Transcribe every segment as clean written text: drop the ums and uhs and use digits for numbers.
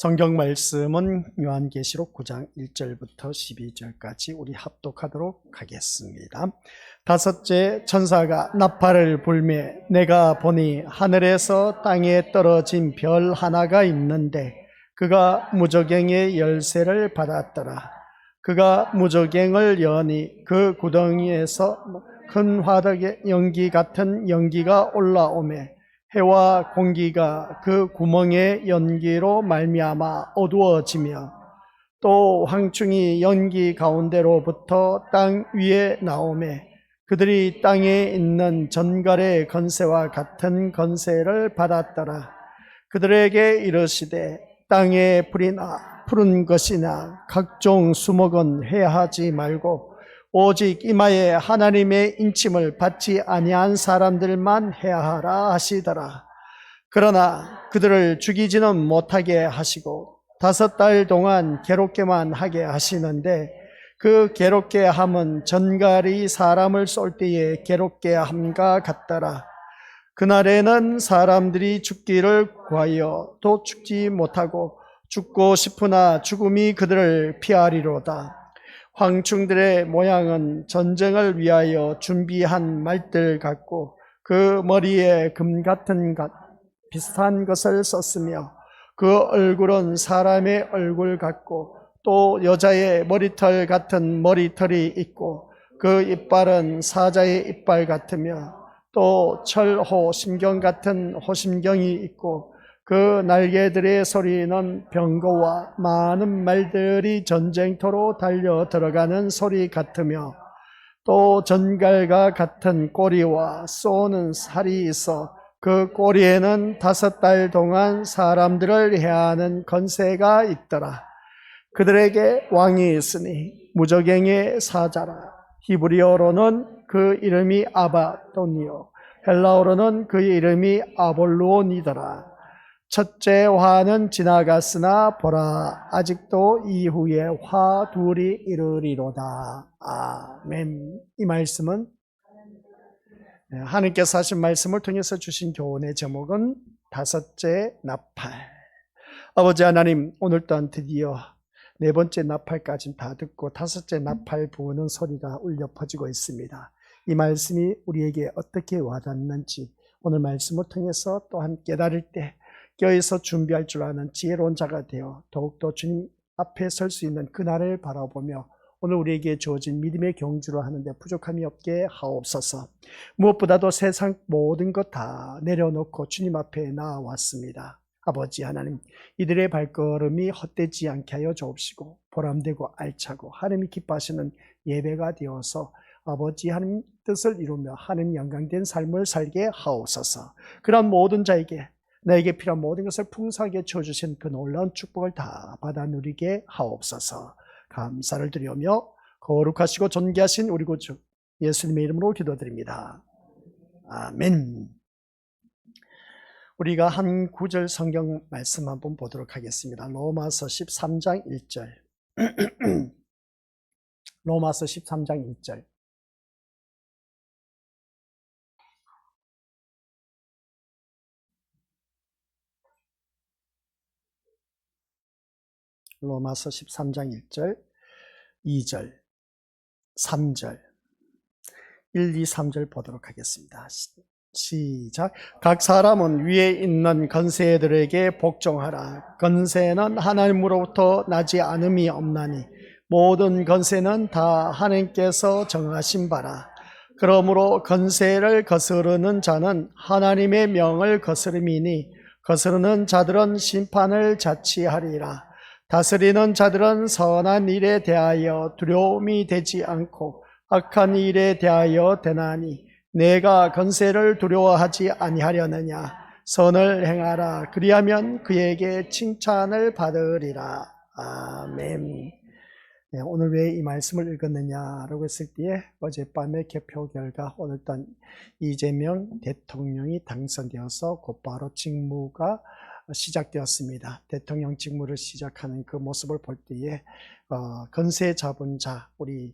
성경 말씀은 요한계시록 9장 1절부터 12절까지 우리 합독하도록 하겠습니다. 다섯째 천사가 나팔을 불매 내가 보니 하늘에서 땅에 떨어진 별 하나가 있는데 그가 무저갱의 열쇠를 받았더라. 그가 무저갱을 여니 그 구덩이에서 큰 화덕의 연기 같은 연기가 올라오매 해와 공기가 그 구멍의 연기로 말미암아 어두워지며 또 황충이 연기 가운데로부터 땅 위에 나오매 그들이 땅에 있는 전갈의 건세와 같은 건세를 받았더라. 그들에게 이르시되 땅에 풀이나 푸른 것이나 각종 수목은 해하지 말고 오직 이마에 하나님의 인침을 받지 아니한 사람들만 해하라 하시더라. 그러나 그들을 죽이지는 못하게 하시고 5달 동안 괴롭게만 하게 하시는데 그 괴롭게 함은 전갈이 사람을 쏠 때에 괴롭게 함과 같더라. 그날에는 사람들이 죽기를 구하여 또 죽지 못하고 죽고 싶으나 죽음이 그들을 피하리로다. 황충들의 모양은 전쟁을 위하여 준비한 말들 같고 그 머리에 금 같은 비슷한 것을 썼으며 그 얼굴은 사람의 얼굴 같고 또 여자의 머리털 같은 머리털이 있고 그 이빨은 사자의 이빨 같으며 또 철호 심경 같은 호심경이 있고 그 날개들의 소리는 병거와 많은 말들이 전쟁터로 달려 들어가는 소리 같으며 또 전갈과 같은 꼬리와 쏘는 살이 있어 그 꼬리에는 5달 동안 사람들을 해하는 건세가 있더라. 그들에게 왕이 있으니 무저갱의 사자라. 히브리어로는 그 이름이 아바돈이요 헬라어로는 그 이름이 아볼루온이더라. 첫째 화는 지나갔으나 보라 아직도 이후에 화 둘이 이르리로다. 아멘. 이 말씀은 하나님께서 하신 말씀을 통해서 주신 교훈의 제목은 다섯째 나팔. 아버지 하나님, 오늘 또한 드디어 4번째 나팔까지 다 듣고 5째 나팔 부는 소리가 울려 퍼지고 있습니다. 이 말씀이 우리에게 어떻게 와닿는지 오늘 말씀을 통해서 또한 깨달을 때 껴있어 준비할 줄 아는 지혜로운 자가 되어 더욱더 주님 앞에 설 수 있는 그날을 바라보며 오늘 우리에게 주어진 믿음의 경주를 하는데 부족함이 없게 하옵소서. 무엇보다도 세상 모든 것 다 내려놓고 주님 앞에 나아왔습니다. 아버지 하나님, 이들의 발걸음이 헛되지 않게 하여 주옵시고 보람되고 알차고 하나님이 기뻐하시는 예배가 되어서 아버지 하나님 뜻을 이루며 하나님 영광된 삶을 살게 하옵소서. 그런 모든 자에게 나에게 필요한 모든 것을 풍성하게 주어주신 그 놀라운 축복을 다 받아 누리게 하옵소서. 감사를 드리며 거룩하시고 존귀하신 우리 구주 예수님의 이름으로 기도드립니다. 아멘. 우리가 한 구절 성경 말씀 한번 보도록 하겠습니다. 로마서 13장 1절. 로마서 13장 1절. 로마서 13장 1절, 2절, 3절, 1, 2, 3절 보도록 하겠습니다. 시작. 각 사람은 위에 있는 건세들에게 복종하라. 건세는 하나님으로부터 나지 않음이 없나니 모든 건세는 다 하나님께서 정하신 바라. 그러므로 건세를 거스르는 자는 하나님의 명을 거스름이니 거스르는 자들은 심판을 자취하리라. 다스리는 자들은 선한 일에 대하여 두려움이 되지 않고 악한 일에 대하여 되나니 내가 건세를 두려워하지 아니하려느냐. 선을 행하라. 그리하면 그에게 칭찬을 받으리라. 아멘. 네, 오늘 왜 이 말씀을 읽었느냐라고 했을 때에 어젯밤의 개표 결과 오늘 또 이재명 대통령이 당선되어서 곧바로 직무가 시작되었습니다. 대통령 직무를 시작하는 그 모습을 볼 때에 건세 잡은 자, 우리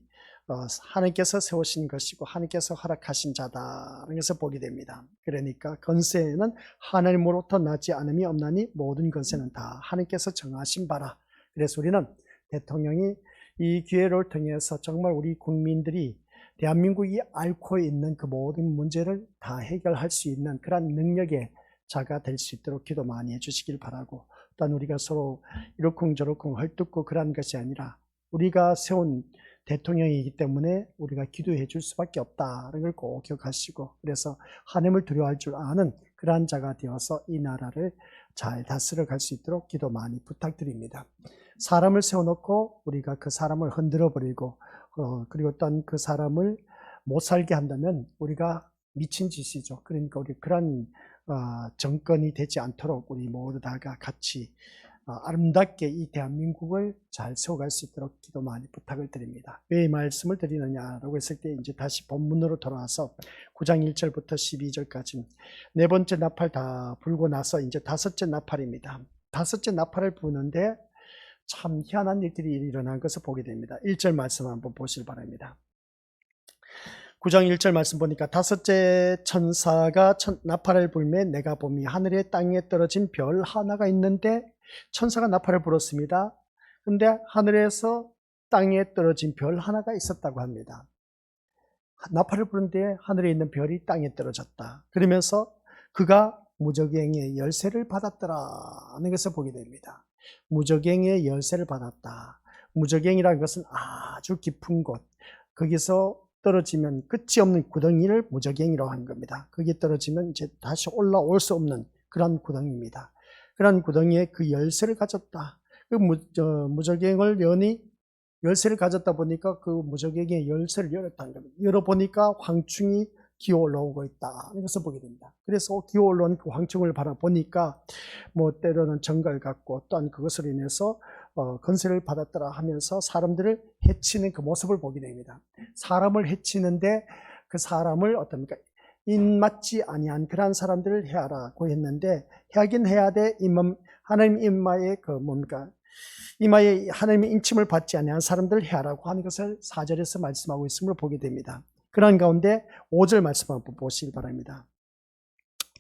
하나님께서 세우신 것이고 하나님께서 허락하신 자다라는 것을 보게 됩니다. 그러니까 권세는 하나님으로부터 나지 않음이 없나니 모든 권세는 다 하나님께서 정하신 바라. 그래서 우리는 대통령이 이 기회를 통해서 정말 우리 국민들이 대한민국이 앓고 있는 그 모든 문제를 다 해결할 수 있는 그런 능력의 자가 될 수 있도록 기도 많이 해주시길 바라고, 또한 우리가 서로 이러쿵저러쿵 헐뜯고 그런 것이 아니라 우리가 세운 대통령이기 때문에 우리가 기도해 줄 수밖에 없다는 걸 꼭 기억하시고, 그래서 하나님을 두려워할 줄 아는 그러한 자가 되어서 이 나라를 잘 다스려 갈 수 있도록 기도 많이 부탁드립니다. 사람을 세워놓고 우리가 그 사람을 흔들어 버리고 그리고 또한 그 사람을 못 살게 한다면 우리가 미친 짓이죠. 그러니까 우리 그런 정권이 되지 않도록 우리 모두 다가 같이 아름답게 이 대한민국을 잘 세워갈 수 있도록 기도 많이 부탁을 드립니다. 왜 이 말씀을 드리느냐라고 했을 때 이제 다시 본문으로 돌아와서 9장 1절부터 12절까지 네 번째 나팔 다 불고 나서 이제 다섯째 나팔입니다. 다섯째 나팔을 부는데 참 희한한 일들이 일어난 것을 보게 됩니다. 1절 말씀 한번 보시기 바랍니다. 9장 1절 말씀 보니까 다섯째 천사가 나팔을 불매 내가 보니 하늘에 땅에 떨어진 별 하나가 있는데, 천사가 나팔을 불었습니다. 근데 하늘에서 땅에 떨어진 별 하나가 있었다고 합니다. 나팔을 부는데 하늘에 있는 별이 땅에 떨어졌다. 그러면서 그가 무저갱의 열쇠를 받았더라 하는 것을 보게 됩니다. 무저갱의 열쇠를 받았다. 무저갱이라는 것은 아주 깊은 곳, 거기서 떨어지면 끝이 없는 구덩이를 무저갱이라고 하는 겁니다. 거기에 떨어지면 이제 다시 올라올 수 없는 그런 구덩이입니다. 그런 구덩이에 그 열쇠를 가졌다. 그 무저갱을 여니 열쇠를 가졌다 보니까 그 무저갱의 열쇠를 열었다는 겁니다. 열어보니까 황충이 기어 올라오고 있다. 이것을 보게 됩니다. 그래서 기어 올라온 그 황충을 바라보니까 때로는 정갈 같고 또한 그것으로 인해서 건세를 받았더라 하면서 사람들을 해치는 그 모습을 보게 됩니다. 사람을 해치는데 그 사람을 어떻습니까? 인맞지 아니한 그러한 사람들을 해하라고 했는데, 해하긴 해야 돼. 하나님 임마의 이마에 하나님의 인침을 받지 아니한 사람들을 해하라고 하는 것을 4절에서 말씀하고 있음을 보게 됩니다. 그런 가운데 5절 말씀 한번 보시기 바랍니다.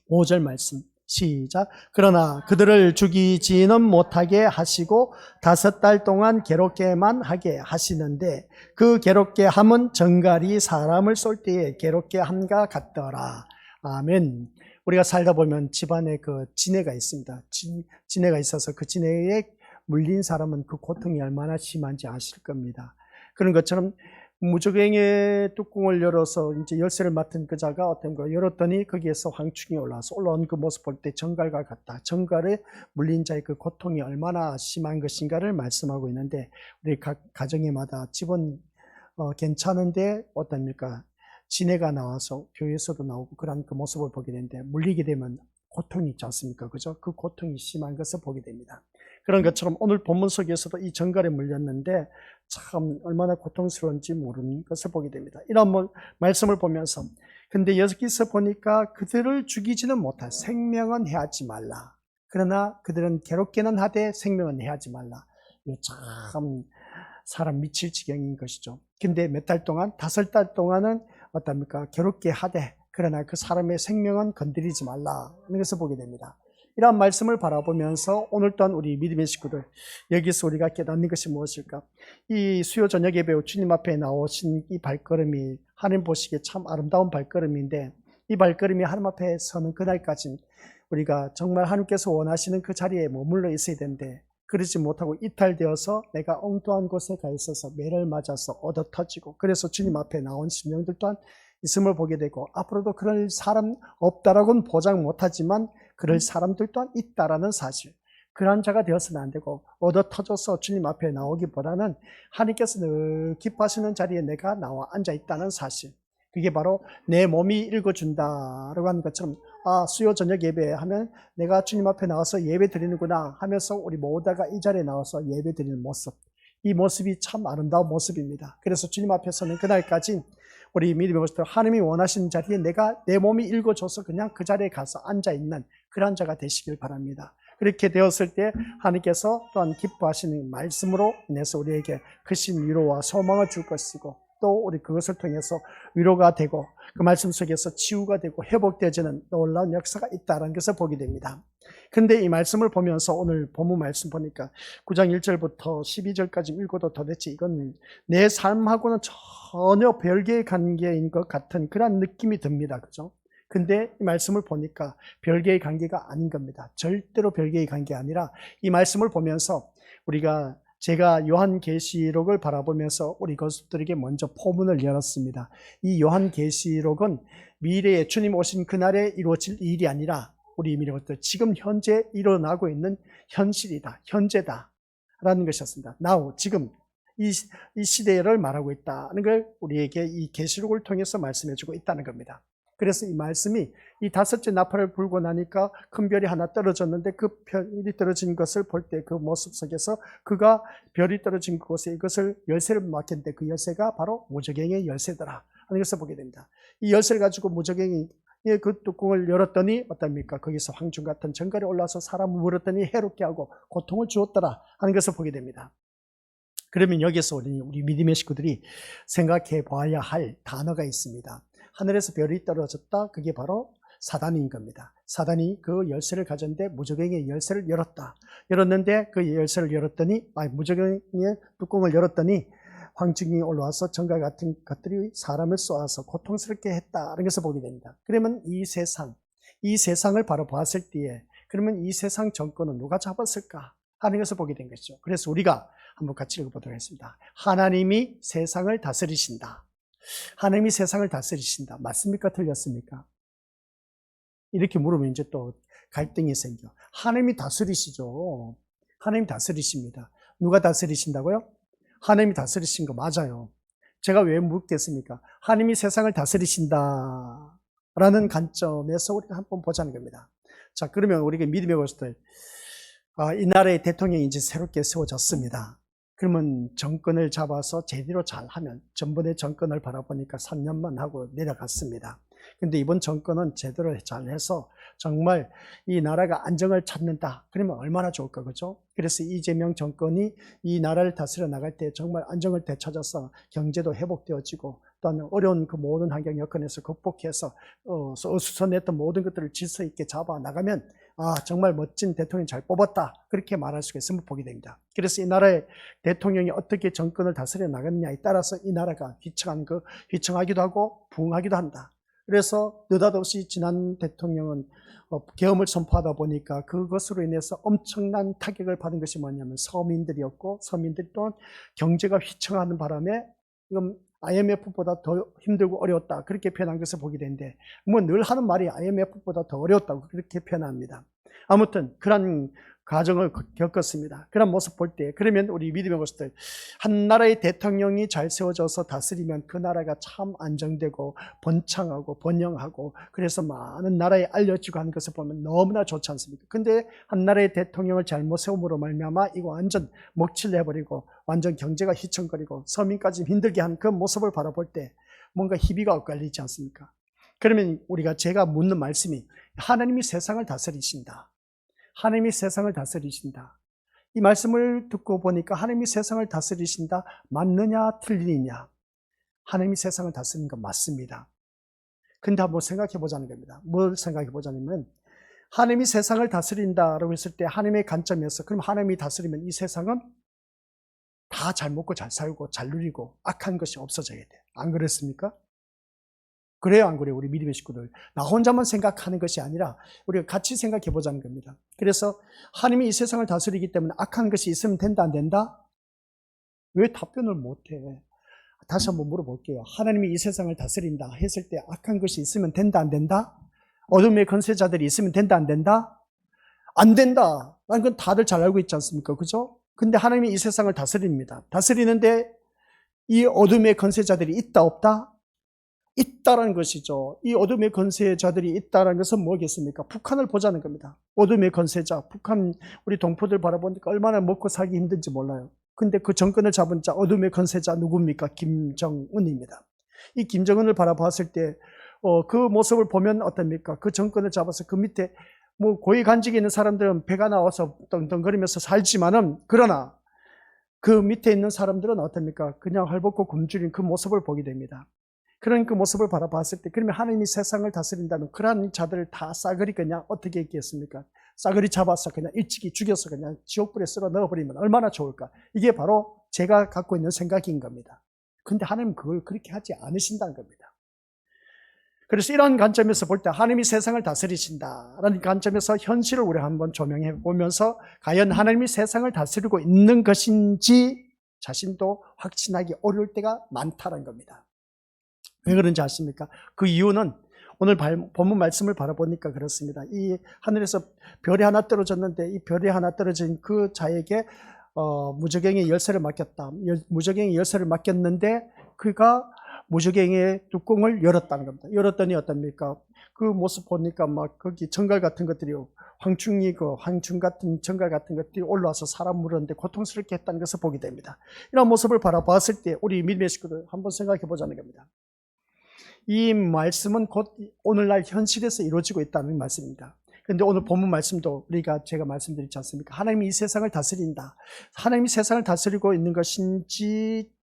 5절 말씀 시작. 그러나 그들을 죽이지는 못하게 하시고 5달 동안 괴롭게만 하게 하시는데 그 괴롭게 함은 정갈이 사람을 쏠 때에 괴롭게 함과 같더라. 아멘. 우리가 살다 보면 집안에 그 지네가 있습니다. 지네가 있어서 그 지네에 물린 사람은 그 고통이 얼마나 심한지 아실 겁니다. 그런 것처럼 무저갱의 뚜껑을 열어서 이제 열쇠를 맡은 그 자가 어떤 거 열었더니 거기에서 황충이 올라온 그 모습 볼 때 정갈과 같다. 정갈에 물린 자의 그 고통이 얼마나 심한 것인가를 말씀하고 있는데, 우리 각 가정에마다 집은 괜찮은데 어떻습니까? 지네가 나와서 교회에서도 나오고 그런 그 모습을 보게 되는데, 물리게 되면 고통이 있지 않습니까? 그죠? 그 고통이 심한 것을 보게 됩니다. 그런 것처럼 오늘 본문 속에서도 이 정갈에 물렸는데 참 얼마나 고통스러운지 모르는 것을 보게 됩니다. 이런 말씀을 보면서, 근데 여기서 보니까 그들을 죽이지는 못할, 생명은 해하지 말라. 그러나 그들은 괴롭게는 하되 생명은 해하지 말라. 참 사람 미칠 지경인 것이죠. 근데 몇 달 동안, 5달 동안은 어떻습니까? 괴롭게 하되 그러나 그 사람의 생명은 건드리지 말라. 이런 것을 보게 됩니다. 이러한 말씀을 바라보면서 오늘 또한 우리 믿음의 식구들, 여기서 우리가 깨닫는 것이 무엇일까? 이 수요 저녁 예배 주님 앞에 나오신 이 발걸음이 하나님 보시기에 참 아름다운 발걸음인데, 이 발걸음이 하나님 앞에 서는 그날까지 우리가 정말 하나님께서 원하시는 그 자리에 머물러 있어야 되는데, 그러지 못하고 이탈되어서 내가 엉뚱한 곳에 가 있어서 매를 맞아서 얻어 터지고, 그래서 주님 앞에 나온 심령들 또한 있음을 보게 되고, 앞으로도 그럴 사람 없다라고는 보장 못하지만 그럴 사람들 또한 있다라는 사실, 그러한 자가 되어서는 안 되고 얻어 터져서 주님 앞에 나오기보다는 하나님께서 늘 기뻐하시는 자리에 내가 나와 앉아 있다는 사실, 그게 바로 내 몸이 읽어준다라고 하는 것처럼, 수요 저녁 예배하면 내가 주님 앞에 나와서 예배 드리는구나 하면서 우리 모두가 이 자리에 나와서 예배 드리는 모습, 이 모습이 참 아름다운 모습입니다. 그래서 주님 앞에서는 그날까지 우리 믿음의 모습들, 하나님이 원하시는 자리에 내가 내 몸이 읽어줘서 그냥 그 자리에 가서 앉아있는 그런 자가 되시길 바랍니다. 그렇게 되었을 때 하나님께서 또한 기뻐하시는 말씀으로 인해서 우리에게 크신 위로와 소망을 줄 것이고, 또 우리 그것을 통해서 위로가 되고 그 말씀 속에서 치유가 되고 회복되어지는 놀라운 역사가 있다는 것을 보게 됩니다. 그런데 이 말씀을 보면서 오늘 본문 말씀 보니까 9장 1절부터 12절까지 읽어도 도대체 이건 내 삶하고는 전혀 별개의 관계인 것 같은 그런 느낌이 듭니다. 그죠? 근데 이 말씀을 보니까 별개의 관계가 아닌 겁니다. 절대로 별개의 관계 아니라 이 말씀을 보면서 제가 요한계시록을 바라보면서 우리 것들에게 먼저 포문을 열었습니다. 이 요한계시록은 미래에 주님 오신 그날에 이루어질 일이 아니라 우리 미래부터 지금 현재 일어나고 있는 현실이다, 현재다 라는 것이었습니다. Now, 지금 이 시대를 말하고 있다는 걸 우리에게 이 계시록을 통해서 말씀해주고 있다는 겁니다. 그래서 이 말씀이 이 다섯째 나팔을 불고 나니까 큰 별이 하나 떨어졌는데 그 별이 떨어진 것을 볼 때 그 모습 속에서 그가 별이 떨어진 곳에 이것을 열쇠를 맡겼는데 그 열쇠가 바로 무저갱의 열쇠더라 하는 것을 보게 됩니다. 이 열쇠를 가지고 무저갱이 그 뚜껑을 열었더니 어떻습니까? 거기서 황충 같은 정갈이 올라서 사람을 물었더니 해롭게 하고 고통을 주었더라 하는 것을 보게 됩니다. 그러면 여기서 우리 믿음의 식구들이 생각해 봐야 할 단어가 있습니다. 하늘에서 별이 떨어졌다. 그게 바로 사단인 겁니다. 사단이 그 열쇠를 가졌는데 무저갱의 열쇠를 열었는데 그 열쇠를 무저갱의 뚜껑을 열었더니 황충이 올라와서 정갈 같은 것들이 사람을 쏘아서 고통스럽게 했다는 것을 보게 됩니다. 그러면 이 세상을 바로 봤을 때에 그러면 이 세상 정권은 누가 잡았을까 하는 것을 보게 된 것이죠. 그래서 우리가 한번 같이 읽어보도록 하겠습니다. 하나님이 세상을 다스리신다. 하나님이 세상을 다스리신다. 맞습니까? 틀렸습니까? 이렇게 물으면 이제 또 갈등이 생겨. 하나님이 다스리시죠. 하나님이 다스리십니다. 누가 다스리신다고요? 하나님이 다스리신 거 맞아요. 제가 왜 묻겠습니까? 하나님이 세상을 다스리신다 라는 관점에서 우리가 한번 보자는 겁니다. 자, 그러면 우리가 믿음의 것들, 이 나라의 대통령이 이제 새롭게 세워졌습니다. 그러면 정권을 잡아서 제대로 잘하면, 전번에 정권을 바라보니까 3년만 하고 내려갔습니다. 근데 이번 정권은 제대로 잘해서 정말 이 나라가 안정을 찾는다. 그러면 얼마나 좋을까, 그죠? 그래서 이재명 정권이 이 나라를 다스려 나갈 때 정말 안정을 되찾아서 경제도 회복되어지고 또한 어려운 그 모든 환경 여건에서 극복해서 어수선했던 모든 것들을 질서 있게 잡아 나가면 정말 멋진 대통령 잘 뽑았다. 그렇게 말할 수가 있음을 보게 됩니다. 그래서 이 나라의 대통령이 어떻게 정권을 다스려 나갔느냐에 따라서 이 나라가 휘청하기도 하고 부흥하기도 한다. 그래서 느닷없이 지난 대통령은 계엄을 선포하다 보니까 그것으로 인해서 엄청난 타격을 받은 것이 뭐냐면 서민들이었고, 서민들이 또한 경제가 휘청하는 바람에 지금 IMF보다 더 힘들고 어려웠다. 그렇게 표현한 것을 보게 되는데, 뭐 늘 하는 말이 IMF보다 더 어려웠다고 그렇게 표현합니다. 아무튼 그런 과정을 겪었습니다. 그런 모습 볼 때, 그러면 우리 믿음의 모습들, 한 나라의 대통령이 잘 세워져서 다스리면 그 나라가 참 안정되고 번창하고 번영하고 그래서 많은 나라에 알려지고 하는 것을 보면 너무나 좋지 않습니까? 근데 한 나라의 대통령을 잘못 세움으로 말미암아 이거 완전 먹칠해버리고 완전 경제가 휘청거리고 서민까지 힘들게 한 그 모습을 바라볼 때 뭔가 희비가 엇갈리지 않습니까? 그러면 제가 묻는 말씀이 하나님이 세상을 다스리신다. 하나님이 세상을 다스리신다. 이 말씀을 듣고 보니까 하나님이 세상을 다스리신다. 맞느냐 틀리느냐. 하나님이 세상을 다스리는 건 맞습니다. 근데 한번 생각해 보자는 겁니다. 뭘 생각해 보자면 하나님이 세상을 다스린다라고 했을 때 하나님의 관점에서 그럼 하나님이 다스리면 이 세상은 다 잘 먹고 잘 살고 잘 누리고 악한 것이 없어져야 돼. 안 그렇습니까? 그래요, 안 그래요? 우리 믿음의 식구들. 나 혼자만 생각하는 것이 아니라 우리가 같이 생각해 보자는 겁니다. 그래서 하나님이 이 세상을 다스리기 때문에 악한 것이 있으면 된다, 안 된다? 왜 답변을 못해? 다시 한번 물어볼게요. 하나님이 이 세상을 다스린다 했을 때 악한 것이 있으면 된다, 안 된다? 어둠의 권세자들이 있으면 된다, 안 된다? 안 된다. 난 그건 다들 잘 알고 있지 않습니까? 그죠? 근데 하나님이 이 세상을 다스립니다. 다스리는데 이 어둠의 권세자들이 있다, 없다? 있다라는 것이죠. 이 어둠의 권세자들이 있다라는 것은 뭐겠습니까? 북한을 보자는 겁니다. 어둠의 권세자, 북한 우리 동포들 바라보니까 얼마나 먹고 살기 힘든지 몰라요. 근데 그 정권을 잡은 자, 어둠의 권세자 누굽니까? 김정은입니다. 이 김정은을 바라봤을 때 그 모습을 보면 어떻습니까? 그 정권을 잡아서 그 밑에 뭐 고위 간직이 있는 사람들은 배가 나와서 떵떵거리면서 살지만은 그러나 그 밑에 있는 사람들은 어떻습니까? 그냥 헐벗고 굶주린 그 모습을 보게 됩니다. 그런 그 모습을 바라봤을 때, 그러면 하나님이 세상을 다스린다면 그러한 자들을 다 싸그리 그냥 어떻게 했겠습니까? 싸그리 잡아서 그냥 일찍이 죽여서 그냥 지옥불에 쓸어 넣어버리면 얼마나 좋을까? 이게 바로 제가 갖고 있는 생각인 겁니다. 근데 하나님은 그걸 그렇게 하지 않으신다는 겁니다. 그래서 이런 관점에서 볼 때 하나님이 세상을 다스리신다라는 관점에서 현실을 우리 한번 조명해 보면서 과연 하나님이 세상을 다스리고 있는 것인지 자신도 확신하기 어려울 때가 많다는 겁니다. 왜 그런지 아십니까? 그 이유는 오늘 본문 말씀을 바라보니까 그렇습니다. 이 하늘에서 별이 하나 떨어졌는데 이 별이 하나 떨어진 그 자에게 무저갱의 열쇠를 맡겼다. 무저갱의 열쇠를 맡겼는데 그가 무저갱의 뚜껑을 열었다는 겁니다. 열었더니 어떻습니까? 그 모습 보니까 막 거기 정갈 같은 것들이 황충 같은 정갈 같은 것들이 올라와서 사람 물었는데 고통스럽게 했다는 것을 보게 됩니다. 이런 모습을 바라봤을 때 우리 믿음의 식구들 한번 생각해 보자는 겁니다. 이 말씀은 곧 오늘날 현실에서 이루어지고 있다는 말씀입니다. 그런데 오늘 본문 말씀도 제가 말씀드리지 않습니까? 하나님이 이 세상을 다스린다. 하나님이 세상을 다스리고 있는 것인지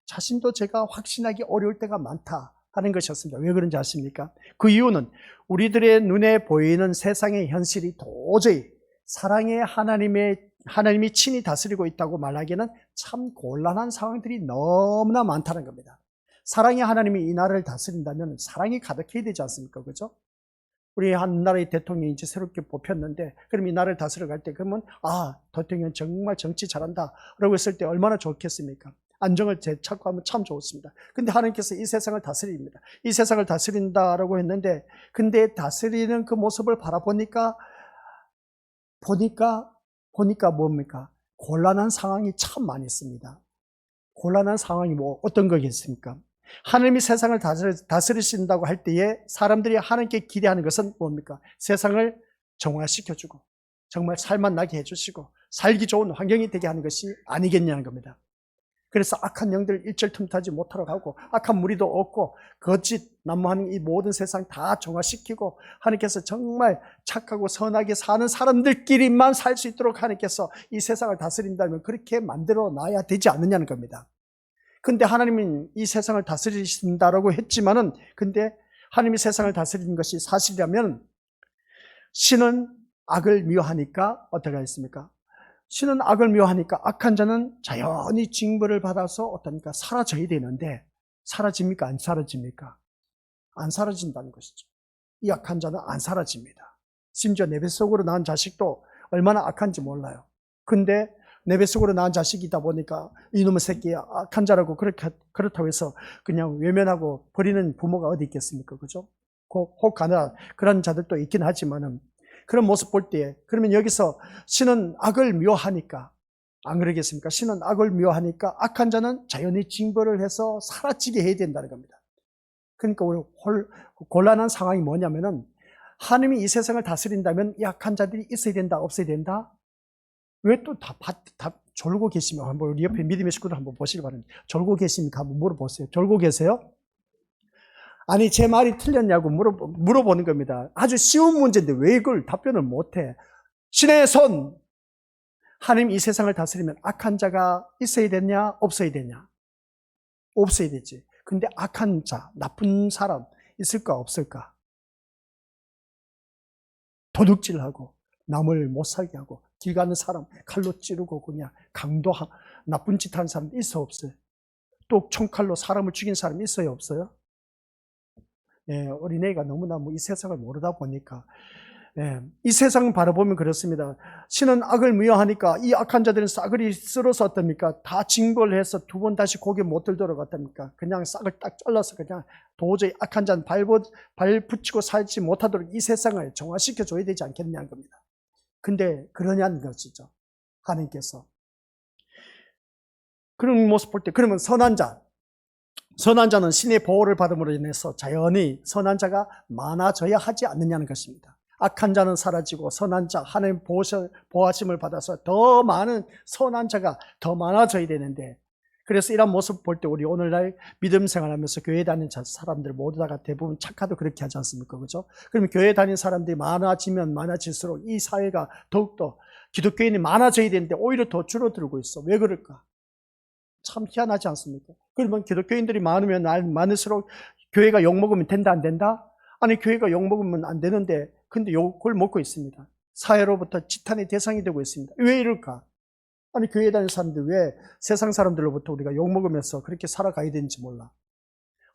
자신도 제가 확신하기 어려울 때가 많다 하는 것이었습니다. 왜 그런지 아십니까? 그 이유는 우리들의 눈에 보이는 세상의 현실이 도저히 사랑의 하나님이 친히 다스리고 있다고 말하기에는 참 곤란한 상황들이 너무나 많다는 겁니다. 사랑의 하나님이 이 나라를 다스린다면 사랑이 가득해야 되지 않습니까? 그죠? 우리 한 나라의 대통령이 이제 새롭게 뽑혔는데, 그럼 이 나라를 다스려 갈 때, 그러면, 대통령 정말 정치 잘한다. 라고 했을 때 얼마나 좋겠습니까? 안정을 되찾고 하면 참 좋습니다. 근데 하나님께서 이 세상을 다스립니다. 이 세상을 다스린다라고 했는데, 근데 다스리는 그 모습을 바라보니까, 보니까 뭡니까? 곤란한 상황이 참 많이 있습니다. 곤란한 상황이 어떤 거겠습니까? 하나님이 세상을 다스리신다고 할 때에 사람들이 하나님께 기대하는 것은 뭡니까? 세상을 정화시켜주고 정말 살맛나게 해주시고 살기 좋은 환경이 되게 하는 것이 아니겠냐는 겁니다. 그래서 악한 영들 일절 틈타지 못하러 가고 악한 무리도 없고 거짓 난무하는 이 모든 세상 다 정화시키고 하나님께서 정말 착하고 선하게 사는 사람들끼리만 살 수 있도록 하나님께서 이 세상을 다스린다면 그렇게 만들어 놔야 되지 않느냐는 겁니다. 근데 하나님은 이 세상을 다스리신다라고 했지만은, 근데 하나님이 세상을 다스리는 것이 사실이라면 신은 악을 미워하니까 어떻게 하겠습니까? 신은 악을 미워하니까 악한 자는 자연히 징벌을 받아서 어떻습니까? 사라져야 되는데 사라집니까? 안 사라집니까? 안 사라진다는 것이죠. 이 악한 자는 안 사라집니다. 심지어 내 뱃속으로 낳은 자식도 얼마나 악한지 몰라요. 근데 내 뱃속으로 낳은 자식이다 보니까 이놈의 새끼야 악한 자라고 그렇다고 해서 그냥 외면하고 버리는 부모가 어디 있겠습니까? 그죠? 혹 가나 그런 자들도 있긴 하지만은 그런 모습 볼 때, 그러면 여기서 신은 악을 미워하니까, 안 그러겠습니까? 신은 악을 미워하니까 악한 자는 자연히 징벌을 해서 사라지게 해야 된다는 겁니다. 그러니까 우리 곤란한 상황이 뭐냐면은 하나님이 이 세상을 다스린다면 이 악한 자들이 있어야 된다, 없어야 된다? 왜 또 다 졸고 계시면, 한번 우리 옆에 믿음의 식구들 한번 보시기 바랍니다. 졸고 계십니까? 한번 물어보세요. 졸고 계세요? 아니, 제 말이 틀렸냐고 물어보는 겁니다. 아주 쉬운 문제인데 왜 이걸 답변을 못해? 신의 손! 하나님 이 세상을 다스리면 악한 자가 있어야 되냐, 없어야 되냐? 없어야 되지. 근데 악한 자, 나쁜 사람 있을까, 없을까? 도둑질하고, 남을 못 살게 하고, 길 가는 사람 칼로 찌르고 그냥 나쁜 짓 하는 사람 있어, 없어요? 또 총칼로 사람을 죽인 사람 있어요, 없어요? 예, 어린애가 너무나 이 세상을 모르다 보니까, 이 세상을 바라보면 그렇습니다. 신은 악을 미워하니까 이 악한 자들은 싸그리 쓸어서 어떻습니까? 다 징벌해서 두 번 다시 고개 못 들도록 어떻습니까? 그냥 싹을 딱 잘라서 그냥 도저히 악한 자는 발 붙이고 살지 못하도록 이 세상을 정화시켜 줘야 되지 않겠냐는 겁니다. 근데 그러냐는 것이죠. 하나님께서. 그런 모습 볼 때, 그러면 선한 자는 신의 보호를 받음으로 인해서 자연히 선한 자가 많아져야 하지 않느냐는 것입니다. 악한 자는 사라지고 선한 자, 하나님 보호하심을 받아서 더 많은 선한 자가 더 많아져야 되는데, 그래서 이런 모습 볼 때 우리 오늘날 믿음 생활하면서 교회 다니는 사람들 모두 다가 대부분 착하도 그렇게 하지 않습니까? 그죠? 그러면 교회 다니는 사람들이 많아지면 많아질수록 이 사회가 더욱더 기독교인이 많아져야 되는데 오히려 더 줄어들고 있어. 왜 그럴까? 참 희한하지 않습니까? 그러면 기독교인들이 많으면 많을수록 교회가 욕먹으면 된다, 안 된다? 아니, 교회가 욕먹으면 안 되는데, 근데 욕을 먹고 있습니다. 사회로부터 지탄의 대상이 되고 있습니다. 왜 이럴까? 아니, 교회에 다니는 사람들 왜 세상 사람들로부터 우리가 욕먹으면서 그렇게 살아가야 되는지 몰라.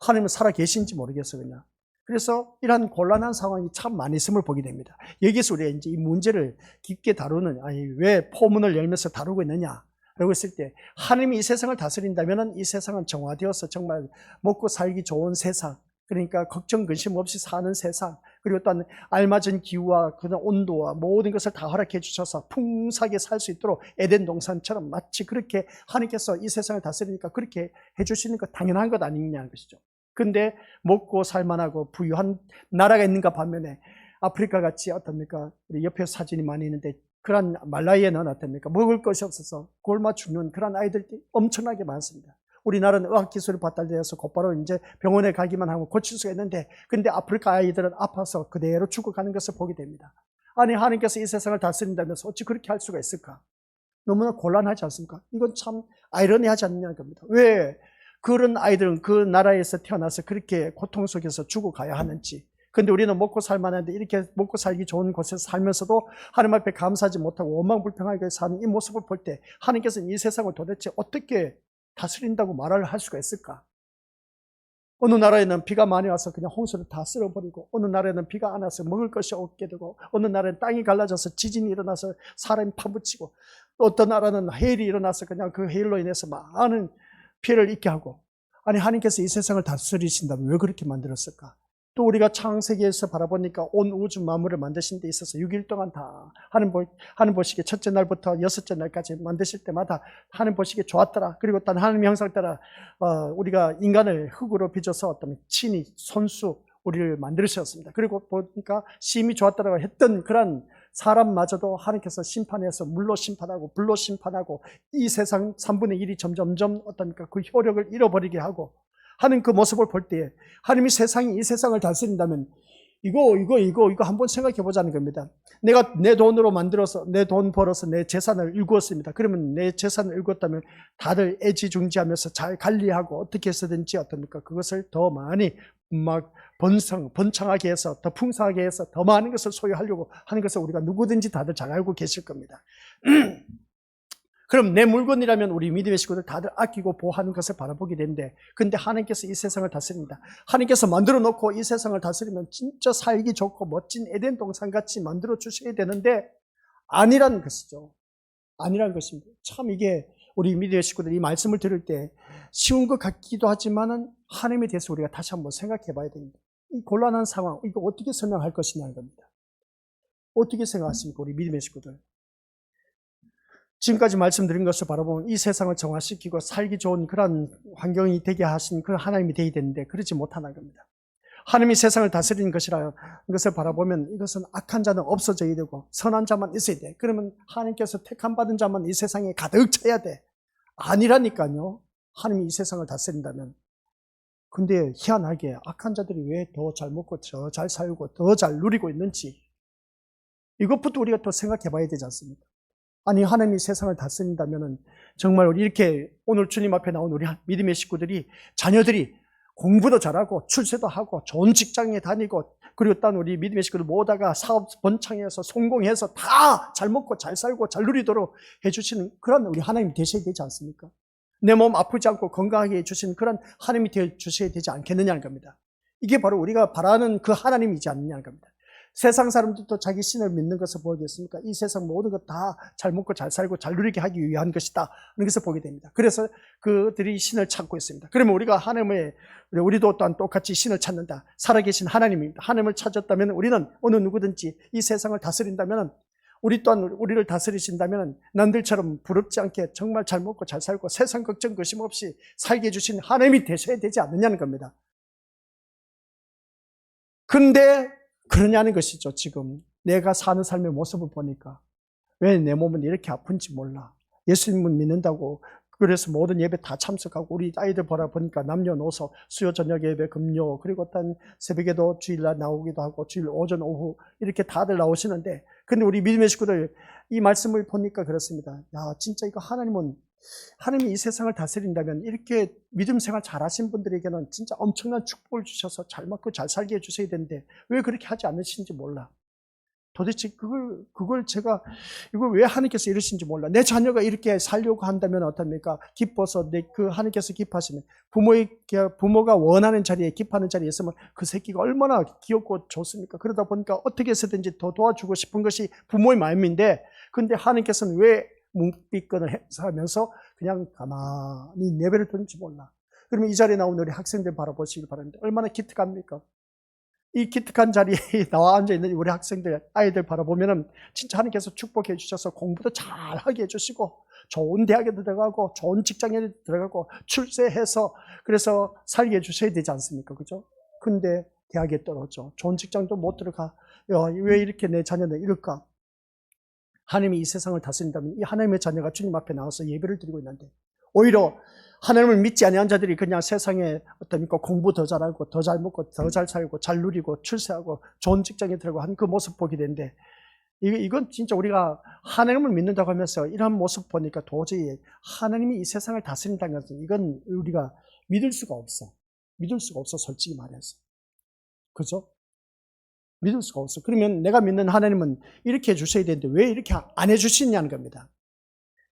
하나님은 살아 계신지 모르겠어, 그냥. 그래서 이러한 곤란한 상황이 참 많이 있음을 보게 됩니다. 여기서 우리가 이제 이 문제를 깊게 다루는, 아니, 왜 포문을 열면서 다루고 있느냐? 라고 했을 때, 하나님이 이 세상을 다스린다면 이 세상은 정화되어서 정말 먹고 살기 좋은 세상, 그러니까 걱정, 근심 없이 사는 세상, 그리고 또한 알맞은 기후와 그런 온도와 모든 것을 다 허락해 주셔서 풍성하게 살 수 있도록 에덴 동산처럼 마치 그렇게 하나님께서 이 세상을 다스리니까 그렇게 해주시는 것 당연한 것 아니냐는 것이죠. 근데 먹고 살만하고 부유한 나라가 있는가 반면에 아프리카 같이 어떻습니까? 우리 옆에 사진이 많이 있는데 그런 말라위에는 어떻습니까? 먹을 것이 없어서 굶어 죽는 그런 아이들이 엄청나게 많습니다. 우리나라는 의학기술이 발달되어서 곧바로 이제 병원에 가기만 하면 고칠 수가 있는데, 근데 아프리카 아이들은 아파서 그대로 죽어가는 것을 보게 됩니다. 아니, 하나님께서 이 세상을 다스린다면서 어찌 그렇게 할 수가 있을까? 너무나 곤란하지 않습니까? 이건 참 아이러니하지 않느냐는 겁니다. 왜 그런 아이들은 그 나라에서 태어나서 그렇게 고통 속에서 죽어가야 하는지. 근데 우리는 먹고 살만한데 이렇게 먹고 살기 좋은 곳에서 살면서도 하나님 앞에 감사하지 못하고 원망불평하게 사는 이 모습을 볼 때 하나님께서는 이 세상을 도대체 어떻게 다스린다고 말을 할 수가 있을까? 어느 나라에는 비가 많이 와서 그냥 홍수를 다 쓸어버리고, 어느 나라에는 비가 안 와서 먹을 것이 없게 되고, 어느 나라에는 땅이 갈라져서 지진이 일어나서 사람이 파묻히고, 어떤 나라는 해일이 일어나서 그냥 그 해일로 인해서 많은 피해를 입게 하고. 아니, 하나님께서 이 세상을 다스리신다면 왜 그렇게 만들었을까? 또 우리가 창세기에서 바라보니까 온 우주 만물을 만드신 데 있어서 6일 동안 다 하나님 보시기에 첫째 날부터 여섯째 날까지 만드실 때마다 하나님 보시기에 좋았더라. 그리고 또 하나님의 형상 따라 우리가 인간을 흙으로 빚어서 어떤 친히 손수 우리를 만드셨습니다. 그리고 보니까 심히 좋았더라고 했던 그런 사람마저도 하나님께서 심판해서 물로 심판하고 불로 심판하고 이 세상 3분의 1이 점점점 어떻습니까? 그 효력을 잃어버리게 하고 하는 그 모습을 볼 때 하나님이 이 세상을 다스린다면 이거 한번 생각해 보자는 겁니다. 내가 내 돈으로 만들어서 내 돈 벌어서 내 재산을 일구었습니다. 그러면 내 재산을 일구었다면 다들 애지중지하면서 잘 관리하고 어떻게 해서든지 어떻습니까? 그것을 더 많이 막 번창하게 해서 더 풍성하게 해서 더 많은 것을 소유하려고 하는 것을 우리가 누구든지 다들 잘 알고 계실 겁니다. 그럼 내 물건이라면 우리 믿음의 식구들 다들 아끼고 보호하는 것을 바라보게 되는데, 근데 하나님께서 이 세상을 다스립니다. 하나님께서 만들어 놓고 이 세상을 다스리면 진짜 살기 좋고 멋진 에덴 동산같이 만들어 주셔야 되는데 아니라는 것이죠. 아니라는 것입니다. 참 이게 우리 믿음의 식구들이 이 말씀을 들을 때 쉬운 것 같기도 하지만은 하나님에 대해서 우리가 다시 한번 생각해 봐야 됩니다. 이 곤란한 상황, 이거 어떻게 설명할 것이냐는 겁니다. 어떻게 생각하십니까, 우리 믿음의 식구들? 지금까지 말씀드린 것을 바라보면 이 세상을 정화시키고 살기 좋은 그런 환경이 되게 하신 그 하나님이 되어야 되는데 그러지 못하는 겁니다. 하나님이 세상을 다스리는 것이라는 것을 바라보면 이것은 악한 자는 없어져야 되고 선한 자만 있어야 돼. 그러면 하나님께서 택함 받은 자만 이 세상에 가득 차야 돼. 아니라니까요. 하나님이 이 세상을 다스린다면. 근데 희한하게 악한 자들이 왜 더 잘 먹고 더 잘 살고 더 잘 누리고 있는지 이것부터 우리가 또 생각해 봐야 되지 않습니까? 아니, 하나님이 세상을 다스린다면 정말 우리 이렇게 오늘 주님 앞에 나온 우리 믿음의 식구들이 자녀들이 공부도 잘하고 출세도 하고 좋은 직장에 다니고 그리고 또 우리 믿음의 식구들 모두가 사업 번창해서 성공해서 다 잘 먹고 잘 살고 잘 누리도록 해주시는 그런 우리 하나님이 되셔야 되지 않습니까? 내 몸 아프지 않고 건강하게 해주시는 그런 하나님이 되셔야 되지 않겠느냐는 겁니다. 이게 바로 우리가 바라는 그 하나님이지 않느냐는 겁니다. 세상 사람들도 자기 신을 믿는 것을 보겠습니까? 이 세상 모든 것 다 잘 먹고 잘 살고 잘 누리게 하기 위한 것이다. 하는 것을 보게 됩니다. 그래서 그들이 신을 찾고 있습니다. 그러면 우리가 우리도 또한 똑같이 신을 찾는다. 살아계신 하나님입니다. 하나님을 찾았다면 우리는 어느 누구든지 이 세상을 다스린다면 우리 또한 우리를 다스리신다면 남들처럼 부럽지 않게 정말 잘 먹고 잘 살고 세상 걱정 근심 없이 살게 해주신 하나님이 되셔야 되지 않느냐는 겁니다. 근데 그러냐는 것이죠. 지금 내가 사는 삶의 모습을 보니까 왜 내 몸은 이렇게 아픈지 몰라. 예수님은 믿는다고 그래서 모든 예배 다 참석하고 우리 아이들 보니까 남녀노소 수요 저녁 예배 금요 그리고 또 새벽에도 주일날 나오기도 하고 주일 오전 오후 이렇게 다들 나오시는데 근데 우리 믿음의 식구들 이 말씀을 보니까 그렇습니다. 야 진짜 이거 하나님은 하나님이 이 세상을 다스린다면 이렇게 믿음 생활 잘하신 분들에게는 진짜 엄청난 축복을 주셔서 잘 먹고 잘 살게 해주셔야 되는데 왜 그렇게 하지 않으시는지 몰라. 도대체 이걸 왜 하나님께서 이러신지 몰라. 내 자녀가 이렇게 살려고 한다면 어떻습니까? 기뻐서 하나님께서 기뻐하시면 부모가 원하는 자리에 기뻐하는 자리에 있으면 그 새끼가 얼마나 귀엽고 좋습니까? 그러다 보니까 어떻게 해서든지 더 도와주고 싶은 것이 부모의 마음인데, 근데 하나님께서는 왜 뭉삐끈을 하면서 그냥 가만히 내버려 두는지 몰라. 그러면 이 자리에 나온 우리 학생들 바라보시길 바랍니다. 얼마나 기특합니까? 이 기특한 자리에 나와 앉아있는 우리 학생들, 아이들 바라보면은 진짜 하나님께서 축복해 주셔서 공부도 잘하게 해주시고 좋은 대학에 들어가고 좋은 직장에 들어가고 출세해서 그래서 살게 해주셔야 되지 않습니까? 그죠? 근데 대학에 떨어져 좋은 직장도 못 들어가. 왜 이렇게 내 자녀는 이럴까? 하나님이 이 세상을 다스린다면 이 하나님의 자녀가 주님 앞에 나와서 예배를 드리고 있는데 오히려 하나님을 믿지 아니한 자들이 그냥 세상에 공부 더 잘하고 더 잘 먹고 더 잘 살고 잘 누리고 출세하고 좋은 직장에 들어가고 한 그 모습 보게 되는데, 이건 진짜 우리가 하나님을 믿는다고 하면서 이런 모습 보니까 도저히 하나님이 이 세상을 다스린다는 것은 이건 우리가 믿을 수가 없어. 믿을 수가 없어, 솔직히 말해서. 그죠? 믿을 수가 없어. 그러면 내가 믿는 하나님은 이렇게 해주셔야 되는데 왜 이렇게 안 해주시냐는 겁니다.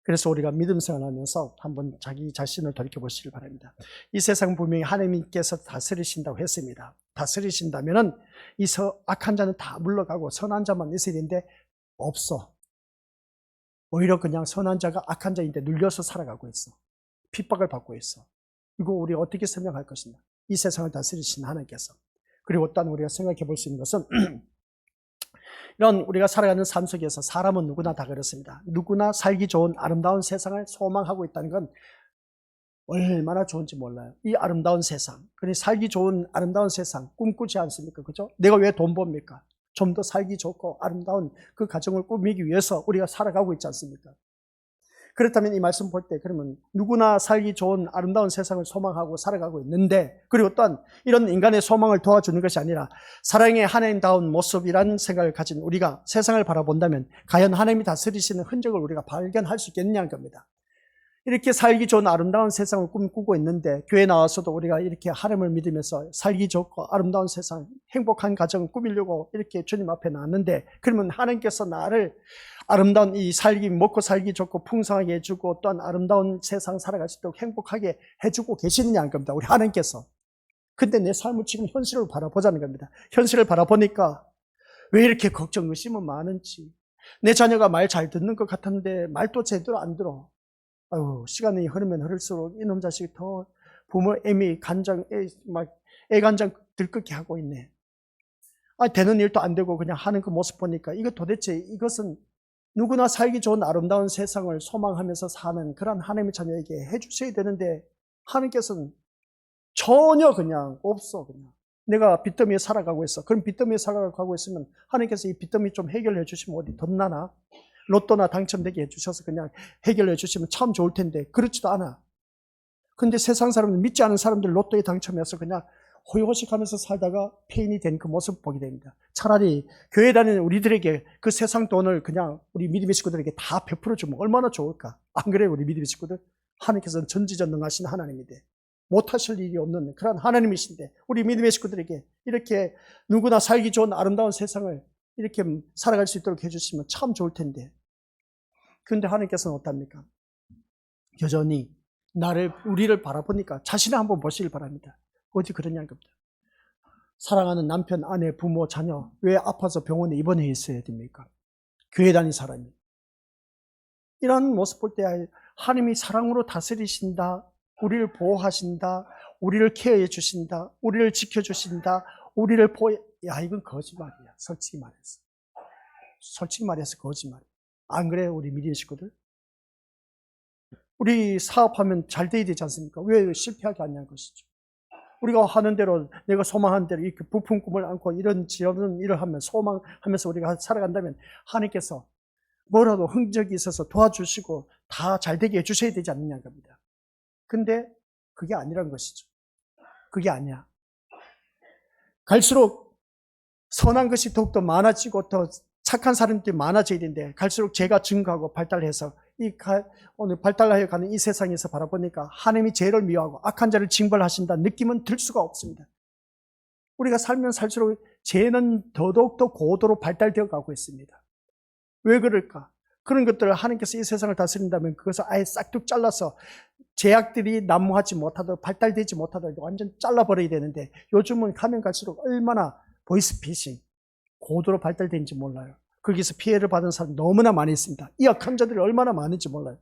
그래서 우리가 믿음 생활하면서 한번 자기 자신을 돌이켜보시길 바랍니다. 이 세상 분명히 하나님께서 다스리신다고 했습니다. 다스리신다면은 이 악한 자는 다 물러가고 선한 자만 있어야 되는데 없어. 오히려 그냥 선한 자가 악한 자인데 눌려서 살아가고 있어. 핍박을 받고 있어. 이거 우리 어떻게 설명할 것이냐? 이 세상을 다스리신 하나님께서. 그리고 또한 우리가 생각해 볼 수 있는 것은 이런 우리가 살아가는 삶 속에서 사람은 누구나 다 그렇습니다. 누구나 살기 좋은 아름다운 세상을 소망하고 있다는 건 얼마나 좋은지 몰라요. 이 아름다운 세상, 그래 살기 좋은 아름다운 세상 꿈꾸지 않습니까? 그죠? 내가 왜 돈 법니까? 좀 더 살기 좋고 아름다운 그 가정을 꾸미기 위해서 우리가 살아가고 있지 않습니까? 그렇다면 이 말씀 볼 때 그러면 누구나 살기 좋은 아름다운 세상을 소망하고 살아가고 있는데, 그리고 또한 이런 인간의 소망을 도와주는 것이 아니라 사랑의 하나님다운 모습이라는 생각을 가진 우리가 세상을 바라본다면 과연 하나님이 다스리시는 흔적을 우리가 발견할 수 있겠느냐는 겁니다. 이렇게 살기 좋은 아름다운 세상을 꿈꾸고 있는데 교회 나와서도 우리가 이렇게 하나님을 믿으면서 살기 좋고 아름다운 세상, 행복한 가정을 꾸미려고 이렇게 주님 앞에 나왔는데, 그러면 하나님께서 나를 아름다운 이 먹고 살기 좋고 풍성하게 해주고 또한 아름다운 세상 살아갈 수 있도록 행복하게 해주고 계시느냐는 겁니다. 우리 하나님께서. 근데 내 삶을 지금 현실을 바라보자는 겁니다. 현실을 바라보니까 왜 이렇게 걱정, 의심은 많은지. 내 자녀가 말 잘 듣는 것 같았는데 말도 제대로 안 들어. 시간이 흐르면 흐를수록 이놈 자식이 더 부모 애간장 들끓게 하고 있네. 되는 일도 안 되고 그냥 하는 그 모습 보니까 이것은 누구나 살기 좋은 아름다운 세상을 소망하면서 사는 그런 하나님의 자녀에게 해주셔야 되는데 하나님께서는 전혀 그냥 없어. 그냥 내가 빚더미에 살아가고 있어. 그럼 빚더미에 살아가고 있으면 하나님께서 이 빚더미 좀 해결해 주시면 어디 덧나나? 로또나 당첨되게 해주셔서 그냥 해결해 주시면 참 좋을 텐데 그렇지도 않아. 근데 세상 사람들, 믿지 않은 사람들 로또에 당첨해서 그냥 호의호식하면서 살다가 폐인이 된 그 모습 보게 됩니다. 차라리 교회 다니는 우리들에게 그 세상 돈을 그냥 우리 믿음의 식구들에게 다 베풀어주면 얼마나 좋을까? 안 그래요? 우리 믿음의 식구들? 하나님께서는 전지전능하신 하나님인데 못하실 일이 없는 그런 하나님이신데 우리 믿음의 식구들에게 이렇게 누구나 살기 좋은 아름다운 세상을 이렇게 살아갈 수 있도록 해주시면 참 좋을 텐데, 그런데 하나님께서는 어떻습니까? 여전히 우리를 바라보니까 자신을 한번 보시길 바랍니다. 어디 그러냐는 겁니다. 사랑하는 남편, 아내, 부모, 자녀 왜 아파서 병원에 입원해 있어야 됩니까? 교회 다니는 사람이. 이런 모습 볼 때 하나님이 사랑으로 다스리신다, 우리를 보호하신다, 우리를 케어해 주신다, 우리를 지켜주신다, 우리를 이건 거짓말이야. 솔직히 말해서 거짓말이야. 안 그래요? 우리 믿음의 식구들? 우리 사업하면 잘 돼야 되지 않습니까? 왜 실패하게 하냐는 것이죠. 우리가 하는 대로, 내가 소망하는 대로 이렇게 부푼 꿈을 안고 이런 일을 하면 소망하면서 우리가 살아간다면 하나님께서 뭐라도 흔적이 있어서 도와주시고 다 잘 되게 해주셔야 되지 않느냐는 겁니다. 근데 그게 아니란 것이죠. 그게 아니야. 갈수록 선한 것이 더욱더 많아지고 더 착한 사람들이 많아져야 되는데 갈수록 죄가 증가하고 발달해서 오늘 발달하여 가는 이 세상에서 바라보니까 하나님이 죄를 미워하고 악한 자를 징벌하신다는 느낌은 들 수가 없습니다. 우리가 살면 살수록 죄는 더더욱더 고도로 발달되어 가고 있습니다. 왜 그럴까? 그런 것들을 하나님께서 이 세상을 다스린다면 그것을 아예 싹둑 잘라서 죄악들이 난무하지 못하도록, 발달되지 못하도록 완전 잘라버려야 되는데, 요즘은 가면 갈수록 얼마나 보이스피싱 고도로 발달되는지 몰라요. 거기서 피해를 받은 사람 너무나 많이 있습니다. 이 악한 자들이 얼마나 많은지 몰라요.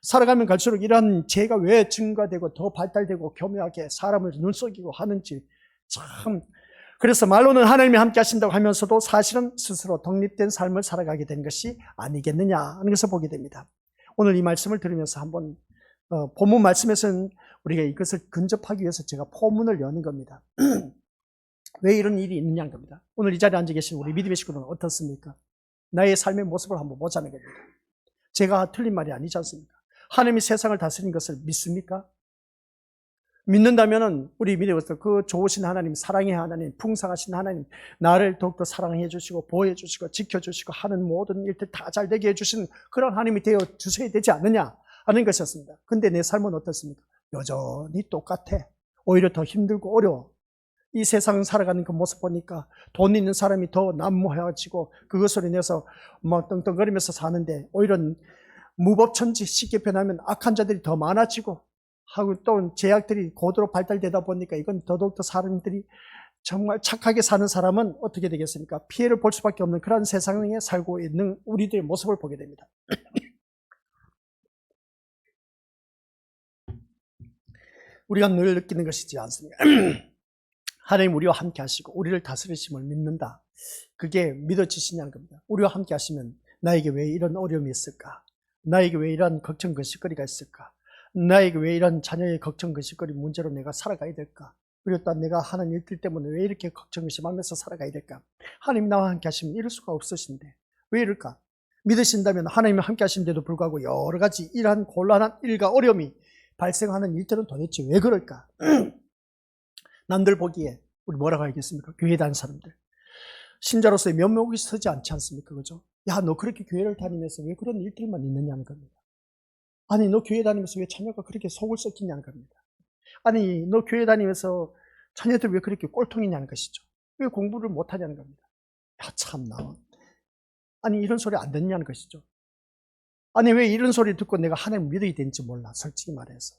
살아가면 갈수록 이러한 죄가 왜 증가되고 더 발달되고 교묘하게 사람을 눈속이고 하는지 참. 그래서 말로는 하나님이 함께 하신다고 하면서도 사실은 스스로 독립된 삶을 살아가게 된 것이 아니겠느냐 하는 것을 보게 됩니다. 오늘 이 말씀을 들으면서 한번 본문 말씀에서는 우리가 이것을 근접하기 위해서 제가 포문을 여는 겁니다. 왜 이런 일이 있느냐는 겁니다. 오늘 이 자리에 앉아 계신 우리 믿음의 식구들은 어떻습니까? 나의 삶의 모습을 한번 보자는 겁니다. 제가 틀린 말이 아니지 않습니까? 하나님이 세상을 다스린 것을 믿습니까? 믿는다면은 우리 믿음으로서 그 좋으신 하나님, 사랑의 하나님, 풍성하신 하나님, 나를 더욱더 사랑해 주시고 보호해 주시고 지켜 주시고 하는 모든 일들 다 잘 되게 해 주시는 그런 하나님이 되어 주셔야 되지 않느냐 하는 것이었습니다. 근데 내 삶은 어떻습니까? 여전히 똑같아. 오히려 더 힘들고 어려워. 이 세상 살아가는 그 모습 보니까 돈 있는 사람이 더 난무해가지고 그것으로 인해서 막 떵떵거리면서 사는데, 오히려 무법천지 쉽게 변하면 악한 자들이 더 많아지고 하고 또 제약들이 고도로 발달되다 보니까 이건 더더욱더 사람들이 정말 착하게 사는 사람은 어떻게 되겠습니까? 피해를 볼 수밖에 없는 그런 세상에 살고 있는 우리들의 모습을 보게 됩니다. 우리가 늘 느끼는 것이지 않습니까? 하나님 우리와 함께 하시고 우리를 다스리심을 믿는다. 그게 믿어지시냐는 겁니다. 우리와 함께 하시면 나에게 왜 이런 어려움이 있을까? 나에게 왜 이런 걱정 거실거리가 있을까? 나에게 왜 이런 자녀의 걱정 거실거리 문제로 내가 살아가야 될까? 그리고 또 내가 하는 일들 때문에 왜 이렇게 걱정을 심하면서 살아가야 될까? 하나님 나와 함께 하시면 이럴 수가 없으신데 왜 이럴까? 믿으신다면 하나님이 함께 하신데도 불구하고 여러 가지 이러한 곤란한 일과 어려움이 발생하는 일들은 도대체 왜 그럴까? 남들 보기에 우리 뭐라고 하겠습니까? 교회 다니는 사람들. 신자로서의 면목이 서지 않지 않습니까? 그죠? 야, 너 그렇게 교회를 다니면서 왜 그런 일들만 있느냐는 겁니다. 아니, 너 교회 다니면서 왜 자녀가 그렇게 속을 썩히냐는 겁니다. 아니, 너 교회 다니면서 자녀들 왜 그렇게 꼴통이냐는 것이죠. 왜 공부를 못하냐는 겁니다. 야, 참나. 아니, 이런 소리 안 듣냐는 것이죠. 아니, 왜 이런 소리 듣고 내가 하나님 믿어야 되는지 몰라, 솔직히 말해서.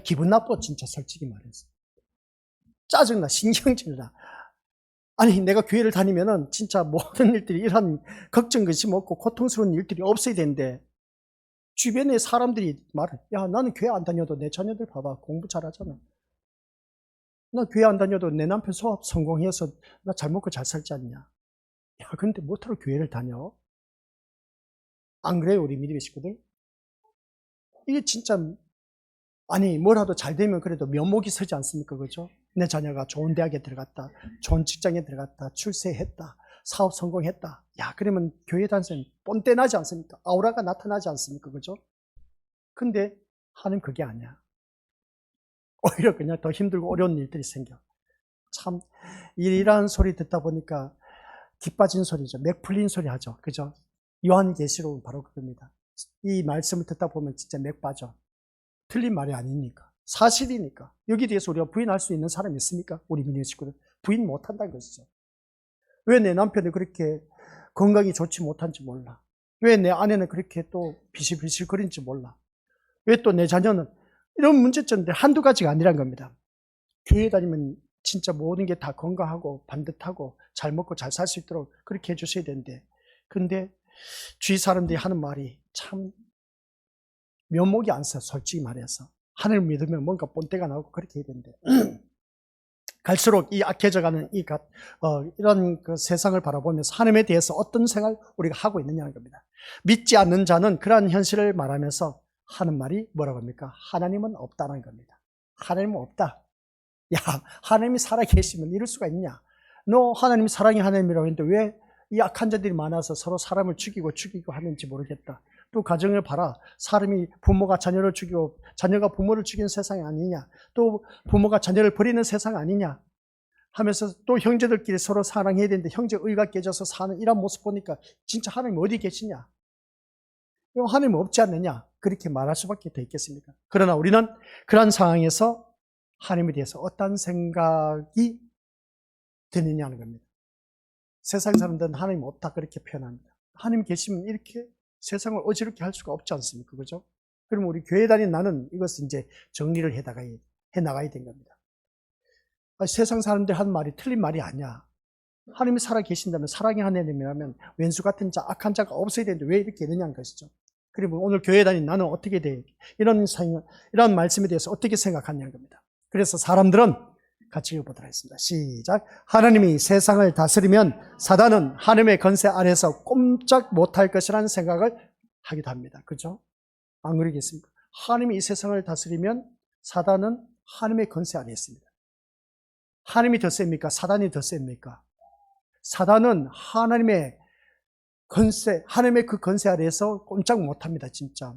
기분 나빠, 진짜 솔직히 말해서. 짜증나, 신경질나. 아니, 내가 교회를 다니면은 진짜 모든 일들이 이런 걱정 근심 없고 고통스러운 일들이 없어야 되는데, 주변에 사람들이 말해. 야, 나는 교회 안 다녀도 내 자녀들 봐봐. 공부 잘하잖아. 나 교회 안 다녀도 내 남편 수업 성공해서 나 잘 먹고 잘 살지 않냐. 야, 근데 뭐하러 교회를 다녀? 안 그래요, 우리 믿음의 식구들? 이게 진짜, 아니, 뭐라도 잘 되면 그래도 면목이 서지 않습니까? 그죠? 내 자녀가 좋은 대학에 들어갔다, 좋은 직장에 들어갔다, 출세했다, 사업 성공했다. 야, 그러면 교회 다니면 뻔때 나지 않습니까? 아우라가 나타나지 않습니까? 그죠? 근데 하는 그게 아니야. 오히려 그냥 더 힘들고 어려운 일들이 생겨. 참, 이러한 소리 듣다 보니까 기 빠진 소리죠. 맥 풀린 소리 하죠. 그죠? 요한계시록은 바로 그겁니다. 이 말씀을 듣다 보면 진짜 맥 빠져. 틀린 말이 아니니까. 사실이니까. 여기에 대해서 우리가 부인할 수 있는 사람이 있습니까? 우리 믿음의 식구들. 부인 못한다는 것이죠. 왜 내 남편이 그렇게 건강이 좋지 못한지 몰라. 왜 내 아내는 그렇게 또 비실비실 거린지 몰라. 왜 또 내 자녀는 이런 문제점들 한두 가지가 아니란 겁니다. 교회 다니면 진짜 모든 게 다 건강하고 반듯하고 잘 먹고 잘 살 수 있도록 그렇게 해주셔야 되는데, 근데 주위 사람들이 하는 말이 참 면목이 안 서, 솔직히 말해서. 하늘을 믿으면 뭔가 본때가 나오고 그렇게 해야 되는데 갈수록 이 악해져가는 이런 그 세상을 바라보면서 하나님에 대해서 어떤 생각을 우리가 하고 있느냐는 겁니다. 믿지 않는 자는 그러한 현실을 말하면서 하는 말이 뭐라고 합니까? 하나님은 없다는 겁니다. 하나님은 없다. 야, 하나님이 살아계시면 이럴 수가 있냐? 너 하나님이 사랑의 하나님이라고 했는데 왜 이 악한 자들이 많아서 서로 사람을 죽이고 하는지 모르겠다. 또 가정을 봐라. 사람이 부모가 자녀를 죽이고 자녀가 부모를 죽이는 세상이 아니냐. 또 부모가 자녀를 버리는 세상 아니냐 하면서 또 형제들끼리 서로 사랑해야 되는데 형제 의가 깨져서 사는 이런 모습 보니까 진짜 하나님 어디 계시냐. 그럼 하나님 없지 않느냐? 그렇게 말할 수밖에 더 있겠습니까? 그러나 우리는 그런 상황에서 하나님에 대해서 어떤 생각이 드느냐는 겁니다. 세상 사람들은 하나님 없다 그렇게 표현합니다. 하나님 계시면 이렇게 세상을 어지럽게 할 수가 없지 않습니까? 그죠? 그럼 우리 교회 다닌 나는 이것을 이제 정리를 해 나가야 된 겁니다. 세상 사람들 한 말이 틀린 말이 아니야. 하나님이 살아 계신다면, 사랑의 하나님이라면 왼수 같은 자, 악한 자가 없어야 되는데 왜 이렇게 되느냐는 것이죠. 그리고 오늘 교회 다닌 나는 어떻게 돼? 이런 말씀에 대해서 어떻게 생각하냐는 겁니다. 그래서 사람들은 같이 읽어보도록 하겠습니다. 시작. 하나님이 세상을 다스리면 사단은 하나님의 권세 아래서 꼼짝 못할 것이라는 생각을 하기도 합니다. 그죠? 안 그러겠습니까? 하나님이 이 세상을 다스리면 사단은 하나님의 권세 아래에 있습니다. 하나님이 더 셉니까? 사단이 더 셉니까? 사단은 하나님의 그 권세 아래에서 꼼짝 못합니다, 진짜.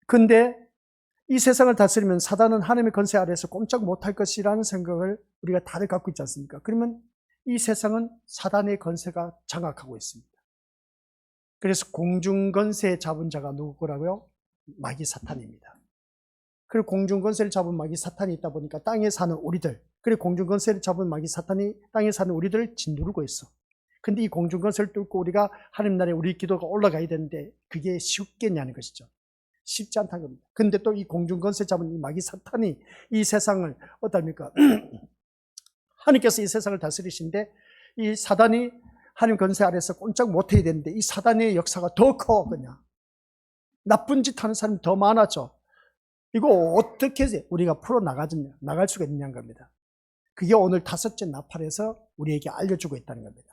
근데 이 세상을 다스리면 사단은 하나님의 권세 아래에서 꼼짝 못할 것이라는 생각을 우리가 다들 갖고 있지 않습니까? 그러면 이 세상은 사단의 권세가 장악하고 있습니다. 그래서 공중권세 잡은 자가 누구라고요? 마귀 사탄입니다. 그리고 공중권세를 잡은 마귀 사탄이 있다 보니까 땅에 사는 우리들, 그리고 공중권세를 잡은 마귀 사탄이 땅에 사는 우리들을 짓누르고 있어. 근데 이 공중권세를 뚫고 우리가 하나님 나라에 우리 기도가 올라가야 되는데 그게 쉽겠냐는 것이죠. 쉽지 않다는 겁니다. 근데 또 이 공중권세 잡은 이 마귀 사탄이 이 세상을 어떻습니까? 하나님께서 이 세상을 다스리신데 이 사단이 하나님 권세 아래서 꼼짝 못해야 되는데 이 사단의 역사가 더 커. 그냥 나쁜 짓 하는 사람이 더 많아져. 이거 어떻게 우리가 나갈 수가 있냐는 겁니다. 그게 오늘 5째 나팔에서 우리에게 알려주고 있다는 겁니다.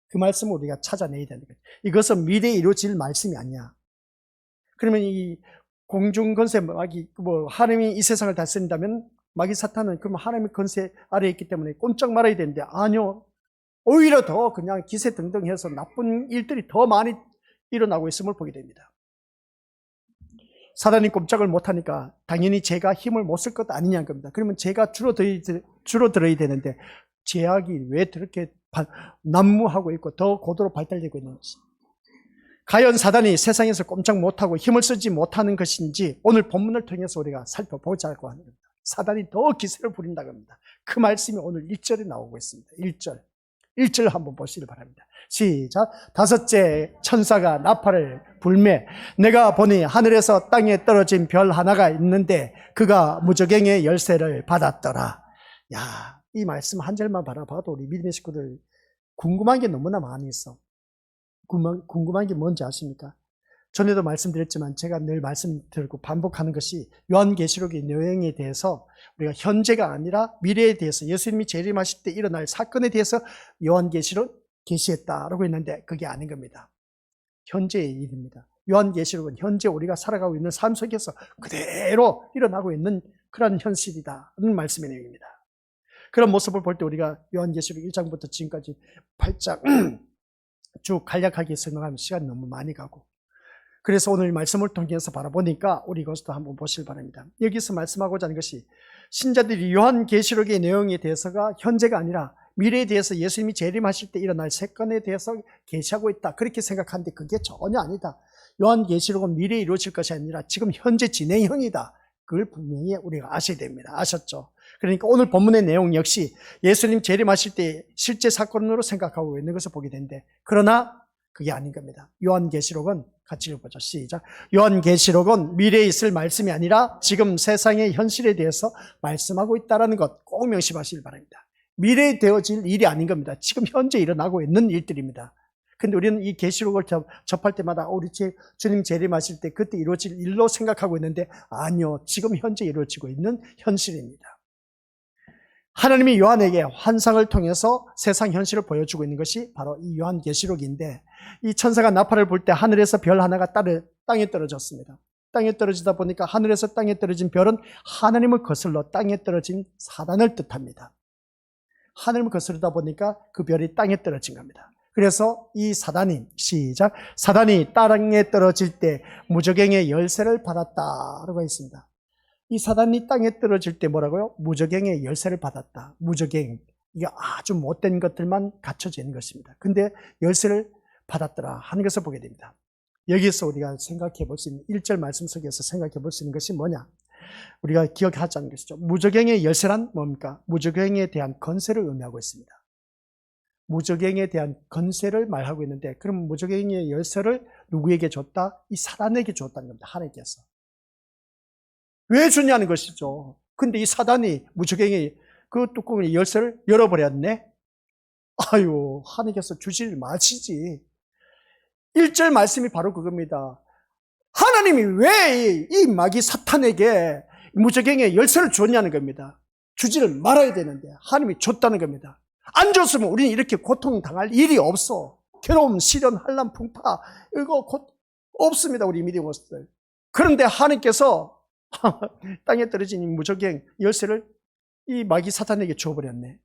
그 말씀을 우리가 찾아내야 되는 거예요. 이것은 미래에 이루어질 말씀이 아니야. 그러면 이 공중권세 하나님이 이 세상을 다스린다면 마귀 사탄은 그럼 하나님의 권세 아래에 있기 때문에 꼼짝 말아야 되는데 아니요. 오히려 더 그냥 기세등등해서 나쁜 일들이 더 많이 일어나고 있음을 보게 됩니다. 사단이 꼼짝을 못하니까 당연히 제가 힘을 못 쓸 것 아니냐는 겁니다. 그러면 제가 줄어들어야 되는데 제약이 왜 그렇게 난무하고 있고 더 고도로 발달되고 있는지. 과연 사단이 세상에서 꼼짝 못하고 힘을 쓰지 못하는 것인지 오늘 본문을 통해서 우리가 살펴보자고 하는 겁니다. 사단이 더 기세를 부린다고 합니다. 그 말씀이 오늘 1절에 나오고 있습니다. 1절 한번 보시기 바랍니다. 시작. 5째 천사가 나팔을 불매 내가 보니 하늘에서 땅에 떨어진 별 하나가 있는데 그가 무저갱의 열쇠를 받았더라. 야, 이 말씀 한 절만 바라봐도 우리 믿음의 식구들 궁금한 게 너무나 많이 있어. 궁금한 게 뭔지 아십니까? 전에도 말씀드렸지만 제가 늘 말씀드리고 반복하는 것이 요한계시록의 내용에 대해서 우리가 현재가 아니라 미래에 대해서 예수님이 재림하실 때 일어날 사건에 대해서 요한계시록 계시했다라고 했는데 그게 아닌 겁니다. 현재의 일입니다. 요한계시록은 현재 우리가 살아가고 있는 삶 속에서 그대로 일어나고 있는 그런 현실이다는 말씀의 내용입니다. 그런 모습을 볼 때 우리가 요한계시록 1장부터 지금까지 8장 쭉 간략하게 설명하면 시간이 너무 많이 가고 그래서 오늘 말씀을 통해서 바라보니까 우리 이것도 한번 보시길 바랍니다. 여기서 말씀하고자 하는 것이 신자들이 요한계시록의 내용에 대해서가 현재가 아니라 미래에 대해서 예수님이 재림하실 때 일어날 사건에 대해서 계시하고 있다 그렇게 생각하는데 그게 전혀 아니다. 요한계시록은 미래에 이루어질 것이 아니라 지금 현재 진행형이다. 그걸 분명히 우리가 아셔야 됩니다. 아셨죠? 그러니까 오늘 본문의 내용 역시 예수님 재림하실 때 실제 사건으로 생각하고 있는 것을 보게 되는데 그러나 그게 아닌 겁니다. 요한계시록은 같이 읽어보죠. 시작. 요한계시록은 미래에 있을 말씀이 아니라 지금 세상의 현실에 대해서 말씀하고 있다는 것 꼭 명심하시길 바랍니다. 미래에 되어질 일이 아닌 겁니다. 지금 현재 일어나고 있는 일들입니다. 근데 우리는 이 계시록을 접할 때마다 우리 주님 재림하실 때 그때 이루어질 일로 생각하고 있는데 아니요. 지금 현재 이루어지고 있는 현실입니다. 하나님이 요한에게 환상을 통해서 세상 현실을 보여주고 있는 것이 바로 이 요한계시록인데 이 천사가 나팔을 불 때 하늘에서 별 하나가 땅에 떨어졌습니다. 땅에 떨어지다 보니까 하늘에서 땅에 떨어진 별은 하나님을 거슬러 땅에 떨어진 사단을 뜻합니다. 하늘을 거스르다 보니까 그 별이 땅에 떨어진 겁니다. 그래서 이 사단이 시작 사단이 땅에 떨어질 때 무저갱의 열쇠를 받았다라고 했습니다. 이 사단이 땅에 떨어질 때 뭐라고요? 무저갱의 열쇠를 받았다. 무저갱 이게 아주 못된 것들만 갖춰져 있는 것입니다. 근데 열쇠를 받았더라 하는 것을 보게 됩니다. 여기서 우리가 생각해 볼 수 있는 1절 말씀 속에서 생각해 볼 수 있는 것이 뭐냐? 우리가 기억하자는 것이죠. 무저갱의 열쇠란 뭡니까? 무저갱에 대한 건세를 의미하고 있습니다. 무저갱에 대한 건세를 말하고 있는데, 그럼 무저갱의 열쇠를 누구에게 줬다? 이 사단에게 줬다는 겁니다. 하나님께서. 왜 주냐는 것이죠. 근데 이 사단이 무저갱의 그 뚜껑의 열쇠를 열어버렸네? 아유, 하나님께서 주질 마시지. 1절 말씀이 바로 그겁니다. 하나님이 왜 이 마귀 사탄에게 무저갱의 열쇠를 줬냐는 겁니다. 주지를 말아야 되는데 하나님이 줬다는 겁니다. 안 줬으면 우리는 이렇게 고통당할 일이 없어. 괴로움, 시련, 환난, 풍파 이거 없습니다. 우리 믿음으로들. 그런데 하나님께서 땅에 떨어진 이 무저갱 열쇠를 이 마귀 사탄에게 줘버렸네.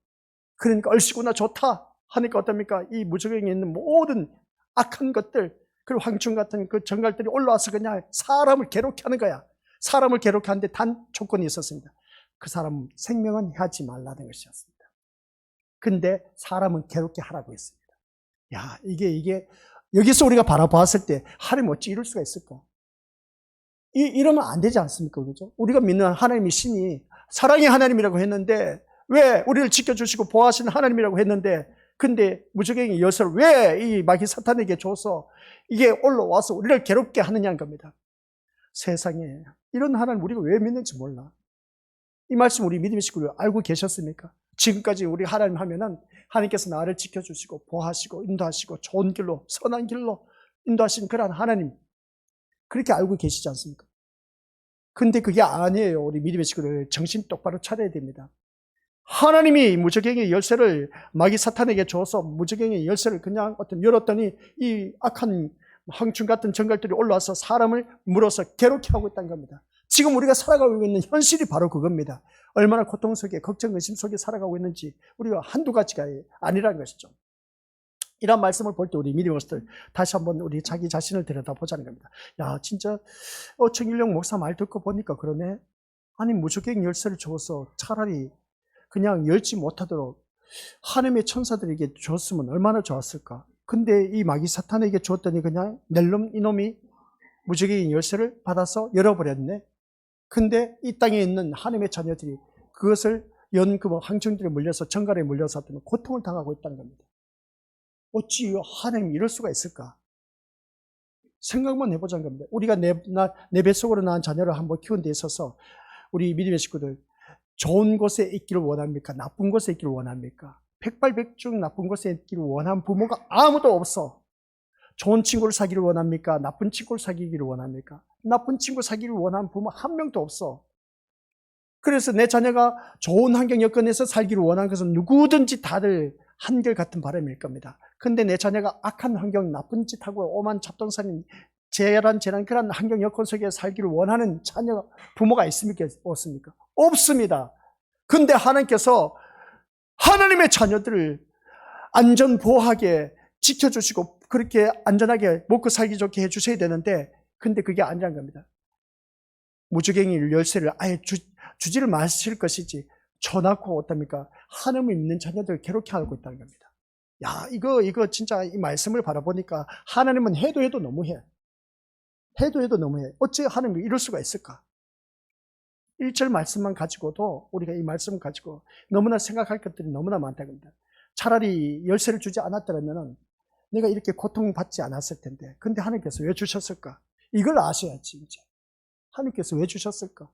그러니까 얼씨구나 좋다 하니까 어떻습니까? 이 무저갱에 있는 모든 악한 것들, 그리고 황충 같은 그 정갈들이 올라와서 그냥 사람을 괴롭게 하는 거야. 사람을 괴롭게 하는데 단 조건이 있었습니다. 그 사람은 생명은 하지 말라는 것이었습니다. 근데 사람은 괴롭게 하라고 했습니다. 야, 이게 여기서 우리가 바라보았을 때 하나님 어찌 이럴 수가 있을까? 이러면 안 되지 않습니까? 그죠? 우리가 믿는 하나님의 신이 사랑의 하나님이라고 했는데, 왜 우리를 지켜주시고 보호하시는 하나님이라고 했는데, 근데 무저갱이 열쇠를 왜 이 마귀 사탄에게 줘서 이게 올라와서 우리를 괴롭게 하느냐는 겁니다. 세상에 이런 하나님 우리가 왜 믿는지 몰라. 이 말씀 우리 믿음의 식구들 알고 계셨습니까? 지금까지 우리 하나님 하면은 하나님께서 나를 지켜주시고 보호하시고 인도하시고 좋은 길로, 선한 길로 인도하신 그런 하나님, 그렇게 알고 계시지 않습니까? 근데 그게 아니에요. 우리 믿음의 식구들 정신 똑바로 차려야 됩니다. 하나님이 무저갱의 열쇠를 마귀 사탄에게 줘서 무저갱의 열쇠를 그냥 열었더니 이 악한 황충 같은 정갈들이 올라와서 사람을 물어서 괴롭게 하고 있다는 겁니다. 지금 우리가 살아가고 있는 현실이 바로 그겁니다. 얼마나 고통 속에, 걱정, 의심 속에 살아가고 있는지 우리가 한두 가지가 아니라는 것이죠. 이런 말씀을 볼 때 우리 믿음으로들 다시 한번 우리 자기 자신을 들여다보자는 겁니다. 야, 진짜 정일용 목사 말 듣고 보니까 그러네. 아니 무저갱 열쇠를 줘서 차라리 그냥 열지 못하도록 하나님의 천사들에게 줬으면 얼마나 좋았을까. 근데 이 마귀 사탄에게 줬더니 그냥 낼름 이놈이 무저갱의 열쇠를 받아서 열어버렸네. 근데 이 땅에 있는 하나님의 자녀들이 그것을 그 황충들에 물려서 정갈에 물려서 고통을 당하고 있다는 겁니다. 어찌 하나님이 이럴 수가 있을까? 생각만 해보자는 겁니다. 우리가 내 뱃속으로 낳은 자녀를 한번 키운 데 있어서 우리 믿음의 식구들 좋은 곳에 있기를 원합니까? 나쁜 곳에 있기를 원합니까? 백발백중 나쁜 곳에 있기를 원하는 부모가 아무도 없어. 좋은 친구를 사기를 원합니까? 나쁜 친구를 사귀기를 원합니까? 나쁜 친구 사귀기를 원하는 부모 한 명도 없어. 그래서 내 자녀가 좋은 환경 여건에서 살기를 원하는 것은 누구든지 다들 한결같은 바람일 겁니다. 근데 내 자녀가 악한 환경, 나쁜 짓하고 오만 잡동사니 재란 그런 환경 여건 속에 살기를 원하는 자녀, 부모가 있습니까? 없습니까? 없습니다. 근데 하나님께서 하나님의 자녀들을 안전보호하게 지켜주시고 그렇게 안전하게 먹고 살기 좋게 해주셔야 되는데, 근데 그게 아니란 겁니다. 무저갱이 열쇠를 아예 주지를 마실 것이지 쳐놓고 어떻습니까? 하나님을 믿는 자녀들을 괴롭게 하고 있다는 겁니다. 야, 이거 진짜 이 말씀을 바라보니까 하나님은 해도 너무해. 해도 너무해. 어째 하나님이 이럴 수가 있을까? 1절 말씀만 가지고도 우리가 이 말씀을 가지고 너무나 생각할 것들이 너무나 많다는 겁니다. 차라리 열쇠를 주지 않았더라면 내가 이렇게 고통받지 않았을 텐데, 근데 하나님께서 왜 주셨을까? 이걸 아셔야지. 이제 하나님께서 왜 주셨을까?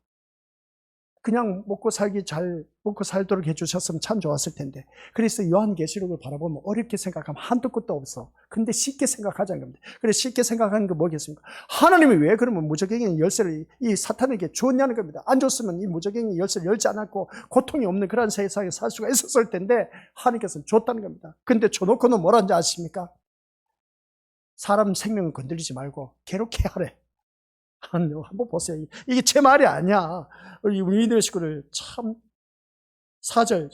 그냥 먹고 살도록 해주셨으면 참 좋았을 텐데. 그래서 요한계시록을 바라보면 어렵게 생각하면 한도 끝도 없어. 근데 쉽게 생각하자는 겁니다. 그래서 쉽게 생각하는 게 뭐겠습니까? 하나님이 왜 그러면 무저갱의 열쇠를 이 사탄에게 줬냐는 겁니다. 안 줬으면 이 무저갱의 열쇠를 열지 않았고 고통이 없는 그런 세상에 살 수가 있었을 텐데 하나님께서는 줬다는 겁니다. 근데 줘놓고는 뭐라는지 아십니까? 사람 생명을 건드리지 말고 괴롭게 하래. 한번 보세요. 이게 제 말이 아니야. 우리 믿음의 식구를 참 4절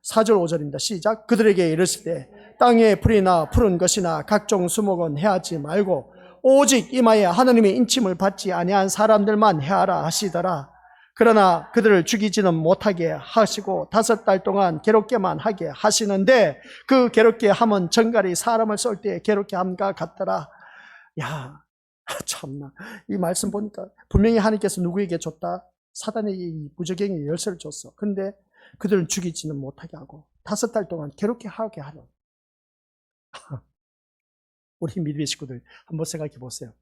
5절입니다. 시작. 그들에게 이르실 때 땅에 풀이나 푸른 것이나 각종 수목은 해하지 말고 오직 이마에 하나님의 인침을 받지 아니한 사람들만 해하라 하시더라. 그러나 그들을 죽이지는 못하게 하시고 5달 동안 괴롭게만 하게 하시는데 그 괴롭게 함은 정갈이 사람을 쏠 때 괴롭게 함과 같더라. 야, 참나. 이 말씀 보니까 분명히 하나님께서 누구에게 줬다? 사단의 이 무저갱이 열쇠를 줬어. 근데 그들은 죽이지는 못하게 하고 5달 동안 괴롭게 하게 하는. 우리 믿음의 식구들 한번 생각해 보세요.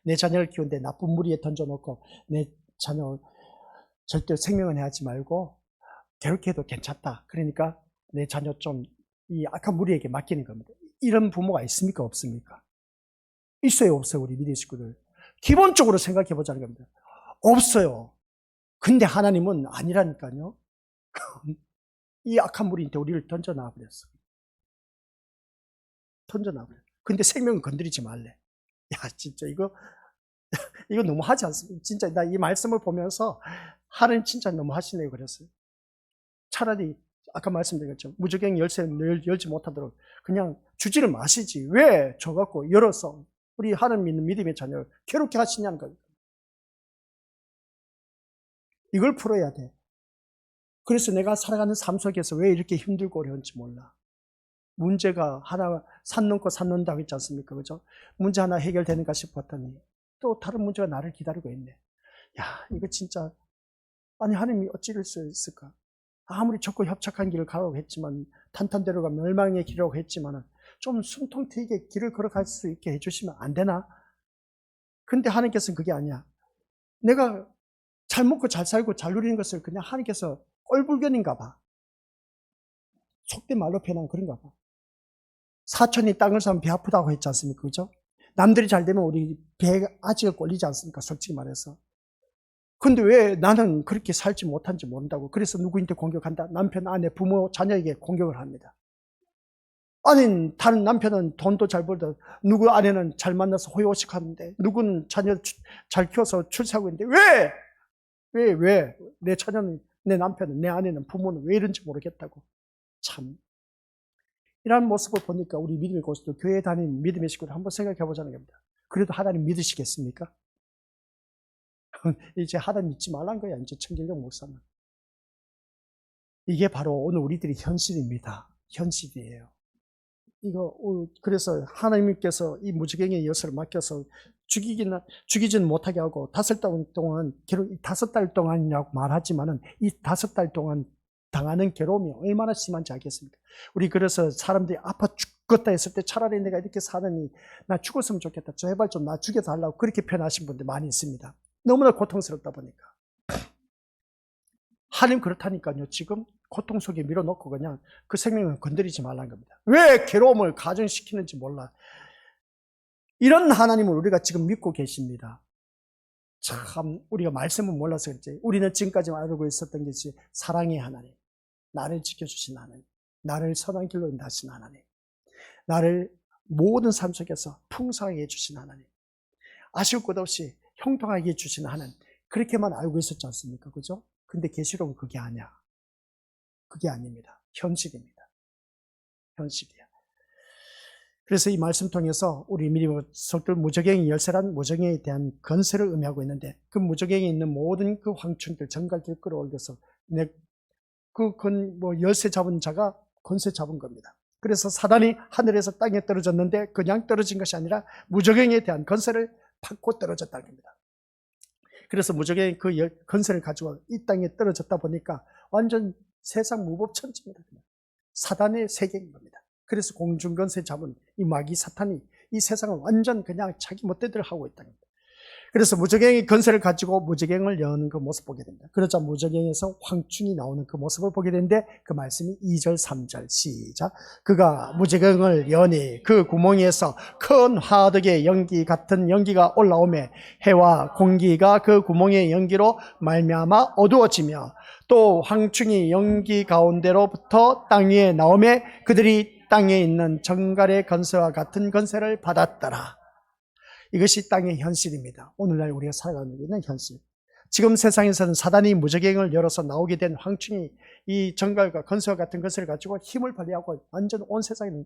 내 자녀를 키우는데 나쁜 무리에 던져놓고 내 자녀 절대 생명은 해하지 말고 괴롭게 해도 괜찮다. 그러니까 내 자녀 좀 이 악한 무리에게 맡기는 겁니다. 이런 부모가 있습니까? 없습니까? 있어요, 없어요? 우리 믿음의 식구들. 기본적으로 생각해 보자는 겁니다. 없어요. 근데 하나님은 아니라니까요. 이 악한 무리한테 우리를 던져놔 버렸어. 던져놔 버렸어. 근데 생명은 건드리지 말래. 야, 진짜 이거 너무 하지 않습니까? 진짜 나 이 말씀을 보면서 하나님 진짜 너무 하시네요. 그랬어요. 차라리 아까 말씀드린 것처럼 무저갱 열쇠를 열지 못하도록 그냥 주지를 마시지. 왜 저 갖고 열어서 우리 하나님 믿는 믿음의 자녀를 괴롭게 하시냐는 거예요. 이걸 풀어야 돼. 그래서 내가 살아가는 삶 속에서 왜 이렇게 힘들고 어려운지 몰라. 문제가 하나 산 넘고 산 넘다고 했지 않습니까? 그죠? 문제 하나 해결되는가 싶었더니 또 다른 문제가 나를 기다리고 있네. 야, 이거 진짜 아니 하나님이 어찌 이럴 수 있을까? 아무리 좋고 협착한 길을 가라고 했지만 탄탄대로가 멸망의 길이라고 했지만 좀 숨통 트이게 길을 걸어갈 수 있게 해주시면 안 되나? 근데 하나님께서는 그게 아니야. 내가 잘 먹고 잘 살고 잘 누리는 것을 그냥 하나님께서 꼴불견인가 봐. 속된 말로 표현하면 그런가 봐. 사촌이 땅을 사면 배 아프다고 했지 않습니까? 그죠? 남들이 잘 되면 우리 배가 아직은 꼴리지 않습니까? 솔직히 말해서. 근데 왜 나는 그렇게 살지 못한지 모른다고. 그래서 누구한테 공격한다? 남편, 아내, 부모, 자녀에게 공격을 합니다. 아니, 다른 남편은 돈도 잘 벌다. 누구 아내는 잘 만나서 호의호식하는데, 누구는 자녀 잘 키워서 출세하고 있는데, 왜? 내 자녀는, 내 남편은, 내 아내는, 부모는 왜 이런지 모르겠다고. 참. 이런 모습을 보니까 우리 믿음의 고수들, 교회 다니는 믿음의 식구들 한번 생각해 보자는 겁니다. 그래도 하나님 믿으시겠습니까? 이제 하나님 믿지 말란 거야, 이제 청길령 목사는. 이게 바로 오늘 우리들의 현실입니다. 현실이에요. 그래서 하나님께서 이 무지갱의 여섯을 맡겨서 죽이지는 못하게 하고 5달 동안, 5달 동안이라고 말하지만은 이 5달 동안 당하는 괴로움이 얼마나 심한지 알겠습니까? 우리 그래서 사람들이 아파 죽겠다 했을 때 차라리 내가 이렇게 사느니 나 죽었으면 좋겠다. 제발 좀 나 죽여달라고 그렇게 표현하신 분들 많이 있습니다. 너무나 고통스럽다 보니까. 하나님 그렇다니까요. 지금 고통 속에 밀어넣고 그냥 그 생명을 건드리지 말라는 겁니다. 왜 괴로움을 가중시키는지 몰라. 이런 하나님을 우리가 지금 믿고 계십니다. 참 우리가 말씀은 몰라서 그렇지. 우리는 지금까지 알고 있었던 것이 사랑의 하나님, 나를 지켜주신 하나님, 나를 선한 길로 인도하신 하나님, 나를 모든 삶 속에서 풍성하게 해주신 하나님, 아쉬울 것 없이 형통하게 해주신 하나님, 그렇게만 알고 있었지 않습니까? 그죠? 근데 계시록은 그게 아니야. 그게 아닙니다. 현실입니다. 현실이야. 그래서 이 말씀 통해서 우리 믿음의 속들 무저갱이 열쇠란 무저갱에 대한 건세를 의미하고 있는데 그 무저갱에 있는 모든 그 황충들, 정갈들 끌어올려서 열쇠 잡은 자가 건세 잡은 겁니다. 그래서 사단이 하늘에서 땅에 떨어졌는데 그냥 떨어진 것이 아니라 무저갱에 대한 건세를 받고 떨어졌다는 겁니다. 그래서 무저갱이 그 건세를 가지고 이 땅에 떨어졌다 보니까 완전 세상 무법천지입니다. 사단의 세계인 겁니다. 그래서 공중건세 잡은 이 마귀 사탄이 이 세상을 완전 그냥 자기 멋대로 하고 있다는 겁니다. 그래서 무저갱이 건세를 가지고 무저갱을 여는 그 모습을 보게 됩니다. 그러자 무저갱에서 황충이 나오는 그 모습을 보게 되는데 그 말씀이 2절, 3절 시작. 그가 무저갱을 여니 그 구멍에서 큰 화덕의 연기 같은 연기가 올라오매 해와 공기가 그 구멍의 연기로 말미암아 어두워지며 또 황충이 연기 가운데로부터 땅 위에 나오매 그들이 땅에 있는 정갈의 건세와 같은 건세를 받았더라. 이것이 땅의 현실입니다. 오늘날 우리가 살아가고 있는 현실. 지금 세상에서는 사단이 무저갱을 열어서 나오게 된 황충이 이 정갈과 건세와 같은 것을 가지고 힘을 발휘하고 완전 온 세상에는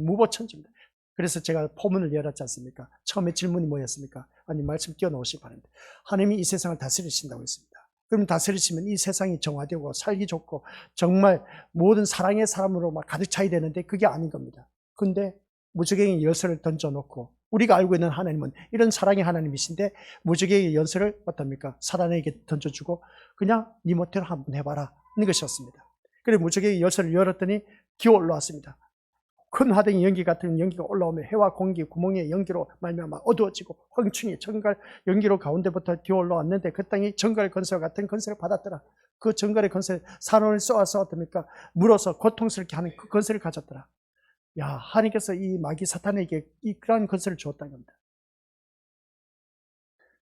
무보천지입니다. 그래서 제가 포문을 열었지 않습니까? 처음에 질문이 뭐였습니까? 아니 말씀 띄워놓으시기 바랍니다. 하나님이 이 세상을 다스리신다고 했습니다. 그럼 다스리시면 이 세상이 정화되고 살기 좋고 정말 모든 사랑의 사람으로 막 가득 차야 되는데 그게 아닌 겁니다. 근데 무저갱이 열쇠를 던져놓고 우리가 알고 있는 하나님은 이런 사랑의 하나님이신데 무적의 연설을 어떻습니까? 사단에게 던져주고 그냥 네 멋대로 한번 해봐라 하는 것이었습니다. 그래서 무적의 연설을 열었더니 기어 올라왔습니다. 큰 화등의 연기 같은 연기가 올라오며 해와 공기 구멍의 연기로 말미암아 어두워지고 황충이 정갈 연기로 가운데부터 기어 올라왔는데 그 땅이 정갈 건설 같은 건설을 받았더라. 그 정갈의 건설 산원을 쏘아서 어떻습니까? 물어서 고통스럽게 하는 그 건설을 가졌더라. 야, 하나님께서 이 마귀 사탄에게 그러한 건설을 주었다는 겁니다.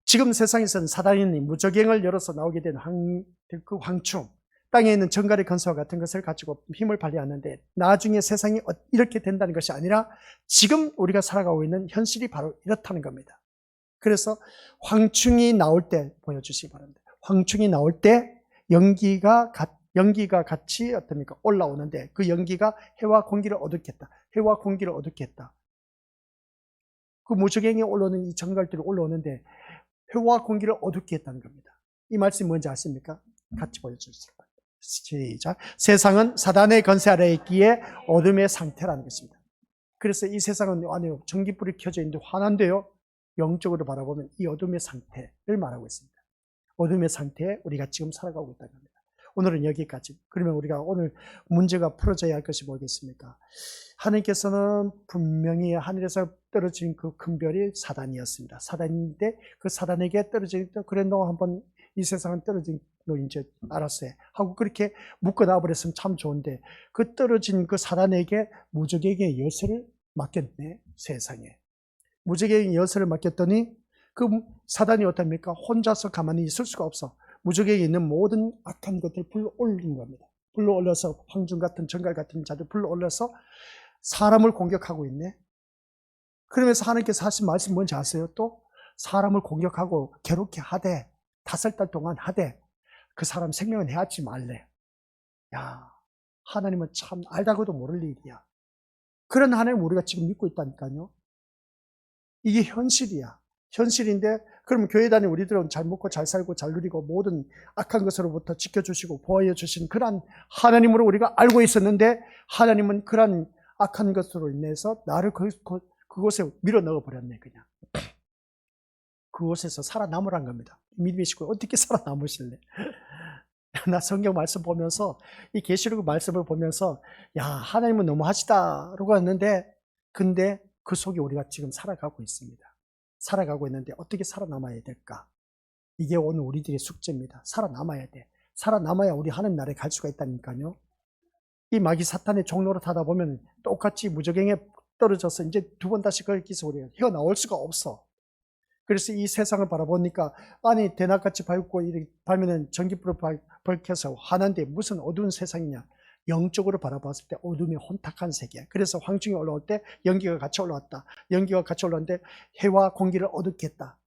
지금 세상에서는 사단이 무적행을 열어서 나오게 된 그 황충, 땅에 있는 정갈의 건설과 같은 것을 가지고 힘을 발휘하는데 나중에 세상이 이렇게 된다는 것이 아니라 지금 우리가 살아가고 있는 현실이 바로 이렇다는 겁니다. 그래서 황충이 나올 때 보여주시기 바랍니다. 황충이 나올 때 연기가 같이 어떻습니까? 올라오는데 그 연기가 해와 공기를 어둡겠다. 해와 공기를 어둡겠다. 그 무적행에 올라오는 이 정갈들이 올라오는데 해와 공기를 어둡게 했다는 겁니다. 이 말씀이 뭔지 아십니까? 같이 보여주세요. 시작. 세상은 사단의 건세 아래에 있기에 어둠의 상태라는 것입니다. 그래서 이 세상은 안에 전기불이 켜져 있는데 환한데요. 영적으로 바라보면 이 어둠의 상태를 말하고 있습니다. 어둠의 상태에 우리가 지금 살아가고 있다는 겁니다. 오늘은 여기까지. 그러면 우리가 오늘 문제가 풀어져야 할 것이 뭐겠습니까? 하나님께서는 분명히 하늘에서 떨어진 그 큰 별이 사단이었습니다. 사단인데 그 사단에게 떨어진 그래 너 한번 이 세상은 떨어진 너 이제 알았어요 하고 그렇게 묶어놔 버렸으면 참 좋은데 그 떨어진 그 사단에게 무적에게 여세를 맡겼네. 세상에 무적에게 여세를 맡겼더니 그 사단이 어떻습니까? 혼자서 가만히 있을 수가 없어. 무적에게 있는 모든 악한 것들을 불러 올린 겁니다. 불러 올려서 황중 같은 정갈 같은 자들 불러 올려서 사람을 공격하고 있네. 그러면서 하나님께서 하신 말씀 뭔지 아세요? 또 사람을 공격하고 괴롭게 하되 5달 동안 하되 그 사람 생명은 해하지 말래. 야, 하나님은 참 알다고도 모를 일이야. 그런 하나님 우리가 지금 믿고 있다니까요. 이게 현실이야. 현실인데 그러면 교회 다니는 우리들은 잘 먹고 잘 살고 잘 누리고 모든 악한 것으로부터 지켜주시고 보호해 주신 그런 하나님으로 우리가 알고 있었는데 하나님은 그런 악한 것으로 인해서 나를 그곳에 밀어 넣어 버렸네. 그냥 그곳에서 살아남으란 겁니다. 믿음의 식구 어떻게 살아남으실래? 나 성경 말씀 보면서 이 계시록 말씀을 보면서 야, 하나님은 너무하시다라고 했는데 근데 그 속에 우리가 지금 살아가고 있습니다. 살아가고 있는데 어떻게 살아남아야 될까? 이게 오늘 우리들의 숙제입니다. 살아남아야 돼. 살아남아야 우리 하나님 나라에 갈 수가 있다니까요. 이 마귀 사탄의 종로를 타다 보면 똑같이 무적행에 떨어져서 이제 2번 다시 거기서 우리가 헤어나올 수가 없어. 그래서 이 세상을 바라보니까 아니 대낮같이 밝고 밝으면 전기불을 밝혀서 환한데 무슨 어두운 세상이냐. 영적으로 바라봤을 때 어둠이 혼탁한 세계. 그래서 황충이 올라올 때 연기가 같이 올라왔다. 연기가 같이 올라왔는데 해와 공기를 어둡게 했다.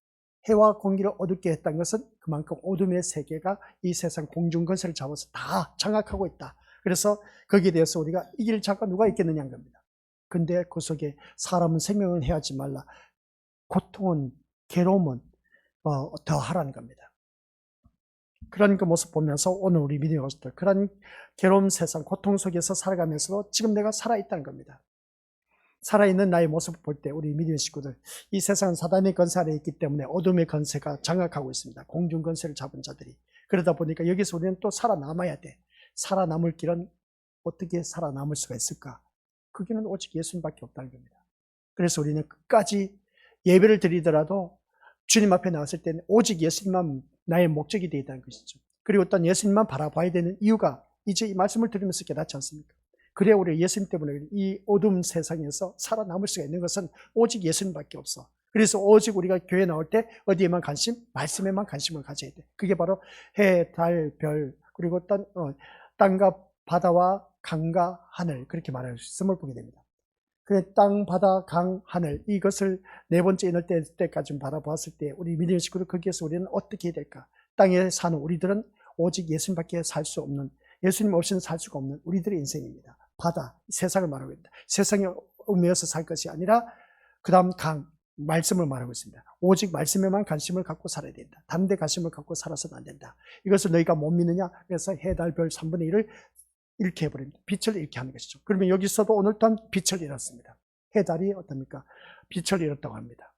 해와 공기를 어둡게 했다는 것은 그만큼 어둠의 세계가 이 세상 공중건설을 잡아서 다 장악하고 있다. 그래서 거기에 대해서 우리가 이길 자가 누가 있겠느냐는 겁니다. 근데 그 속에 사람은 생명은 해하지 말라. 고통은 괴로움은 더 하라는 겁니다. 그런 그 모습 보면서 오늘 우리 믿음의 것들 그런 괴로운 세상 고통 속에서 살아가면서도 지금 내가 살아있다는 겁니다. 살아있는 나의 모습을 볼 때 우리 믿음의 식구들 이 세상은 사단의 건세 아래에 있기 때문에 어둠의 건세가 장악하고 있습니다. 공중 건세를 잡은 자들이. 그러다 보니까 여기서 우리는 또 살아남아야 돼. 살아남을 길은 어떻게 살아남을 수가 있을까? 그 길은 오직 예수님밖에 없다는 겁니다. 그래서 우리는 끝까지 예배를 드리더라도 주님 앞에 나왔을 때는 오직 예수님만 나의 목적이 되어 있다는 것이죠. 그리고 또 예수님만 바라봐야 되는 이유가 이제 이 말씀을 들으면서 깨닫지 않습니까? 그래야 우리 예수님 때문에 이 어두운 세상에서 살아남을 수가 있는 것은 오직 예수님밖에 없어. 그래서 오직 우리가 교회 나올 때 어디에만 관심? 말씀에만 관심을 가져야 돼. 그게 바로 해, 달, 별 그리고 땅과 바다와 강과 하늘 그렇게 말할 수 있음을 보게 됩니다. 그래 땅, 바다, 강, 하늘 이것을 4번째 인을 때까지 바라보았을 때 우리 믿음의 식구들 거기에서 우리는 어떻게 해야 될까? 땅에 사는 우리들은 오직 예수님밖에 살 수 없는 예수님 없이는 살 수가 없는 우리들의 인생입니다. 바다, 세상을 말하고 있다. 세상에 얽매여서 살 것이 아니라 그 다음 강, 말씀을 말하고 있습니다. 오직 말씀에만 관심을 갖고 살아야 된다. 다른 데 관심을 갖고 살아서는 안 된다. 이것을 너희가 못 믿느냐? 그래서 해, 달, 별 3분의 1을 잃게 해버립니다. 빛을 잃게 하는 것이죠. 그러면 여기서도 오늘 또한 빛을 잃었습니다. 해, 달이 어떻습니까? 빛을 잃었다고 합니다.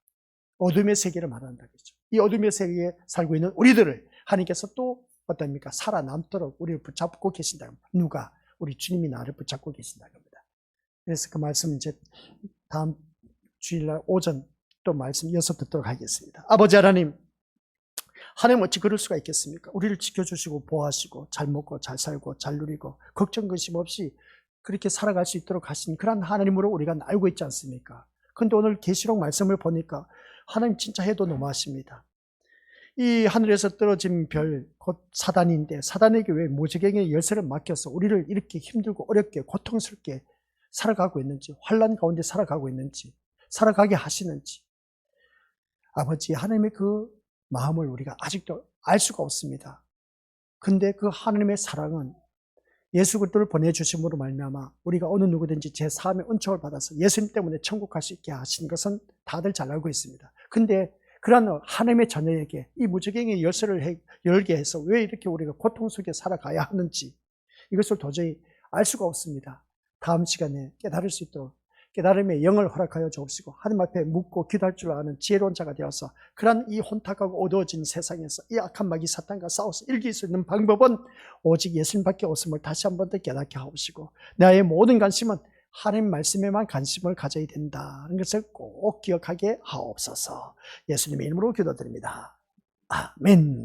어둠의 세계를 말한다 그랬죠. 이 어둠의 세계에 살고 있는 우리들을 하나님께서 또 어떻습니까? 살아남도록 우리를 붙잡고 계신다. 누가? 우리 주님이 나를 붙잡고 계신다 겁니다. 그래서 그 말씀 이제 다음 주일날 오전 또 말씀 이어서 듣도록 하겠습니다. 아버지 하나님, 하나님 어찌 그럴 수가 있겠습니까? 우리를 지켜주시고 보호하시고 잘 먹고 잘 살고 잘 누리고 걱정 근심 없이 그렇게 살아갈 수 있도록 하신 그런 하나님으로 우리가 알고 있지 않습니까? 그런데 오늘 계시록 말씀을 보니까 하나님 진짜 해도 너무하십니다. 이 하늘에서 떨어진 별, 곧 사단인데 사단에게 왜 무지개의 열쇠를 맡겨서 우리를 이렇게 힘들고 어렵게 고통스럽게 살아가고 있는지, 환난 가운데 살아가고 있는지, 살아가게 하시는지, 아버지 하나님의 그 마음을 우리가 아직도 알 수가 없습니다. 근데 그 하나님의 사랑은 예수 그리스도를 보내주심으로 말미암아 우리가 어느 누구든지 제 삶의 은총을 받아서 예수님 때문에 천국 갈 수 있게 하신 것은 다들 잘 알고 있습니다. 근데 그러한 하나님의 자녀에게 이 무지개의 열쇠를 열게 해서 왜 이렇게 우리가 고통 속에 살아가야 하는지 이것을 도저히 알 수가 없습니다. 다음 시간에 깨달을 수 있도록 깨달음의 영을 허락하여 주옵시고 하나님 앞에 묻고 기도할 줄 아는 지혜로운 자가 되어서 그런 이 혼탁하고 어두워진 세상에서 이 악한 마귀 사탄과 싸워서 이길 수 있는 방법은 오직 예수님밖에 없음을 다시 한 번 더 깨닫게 하옵시고 나의 모든 관심은 하나님 말씀에만 관심을 가져야 된다는 것을 꼭 기억하게 하옵소서. 예수님의 이름으로 기도드립니다. 아멘.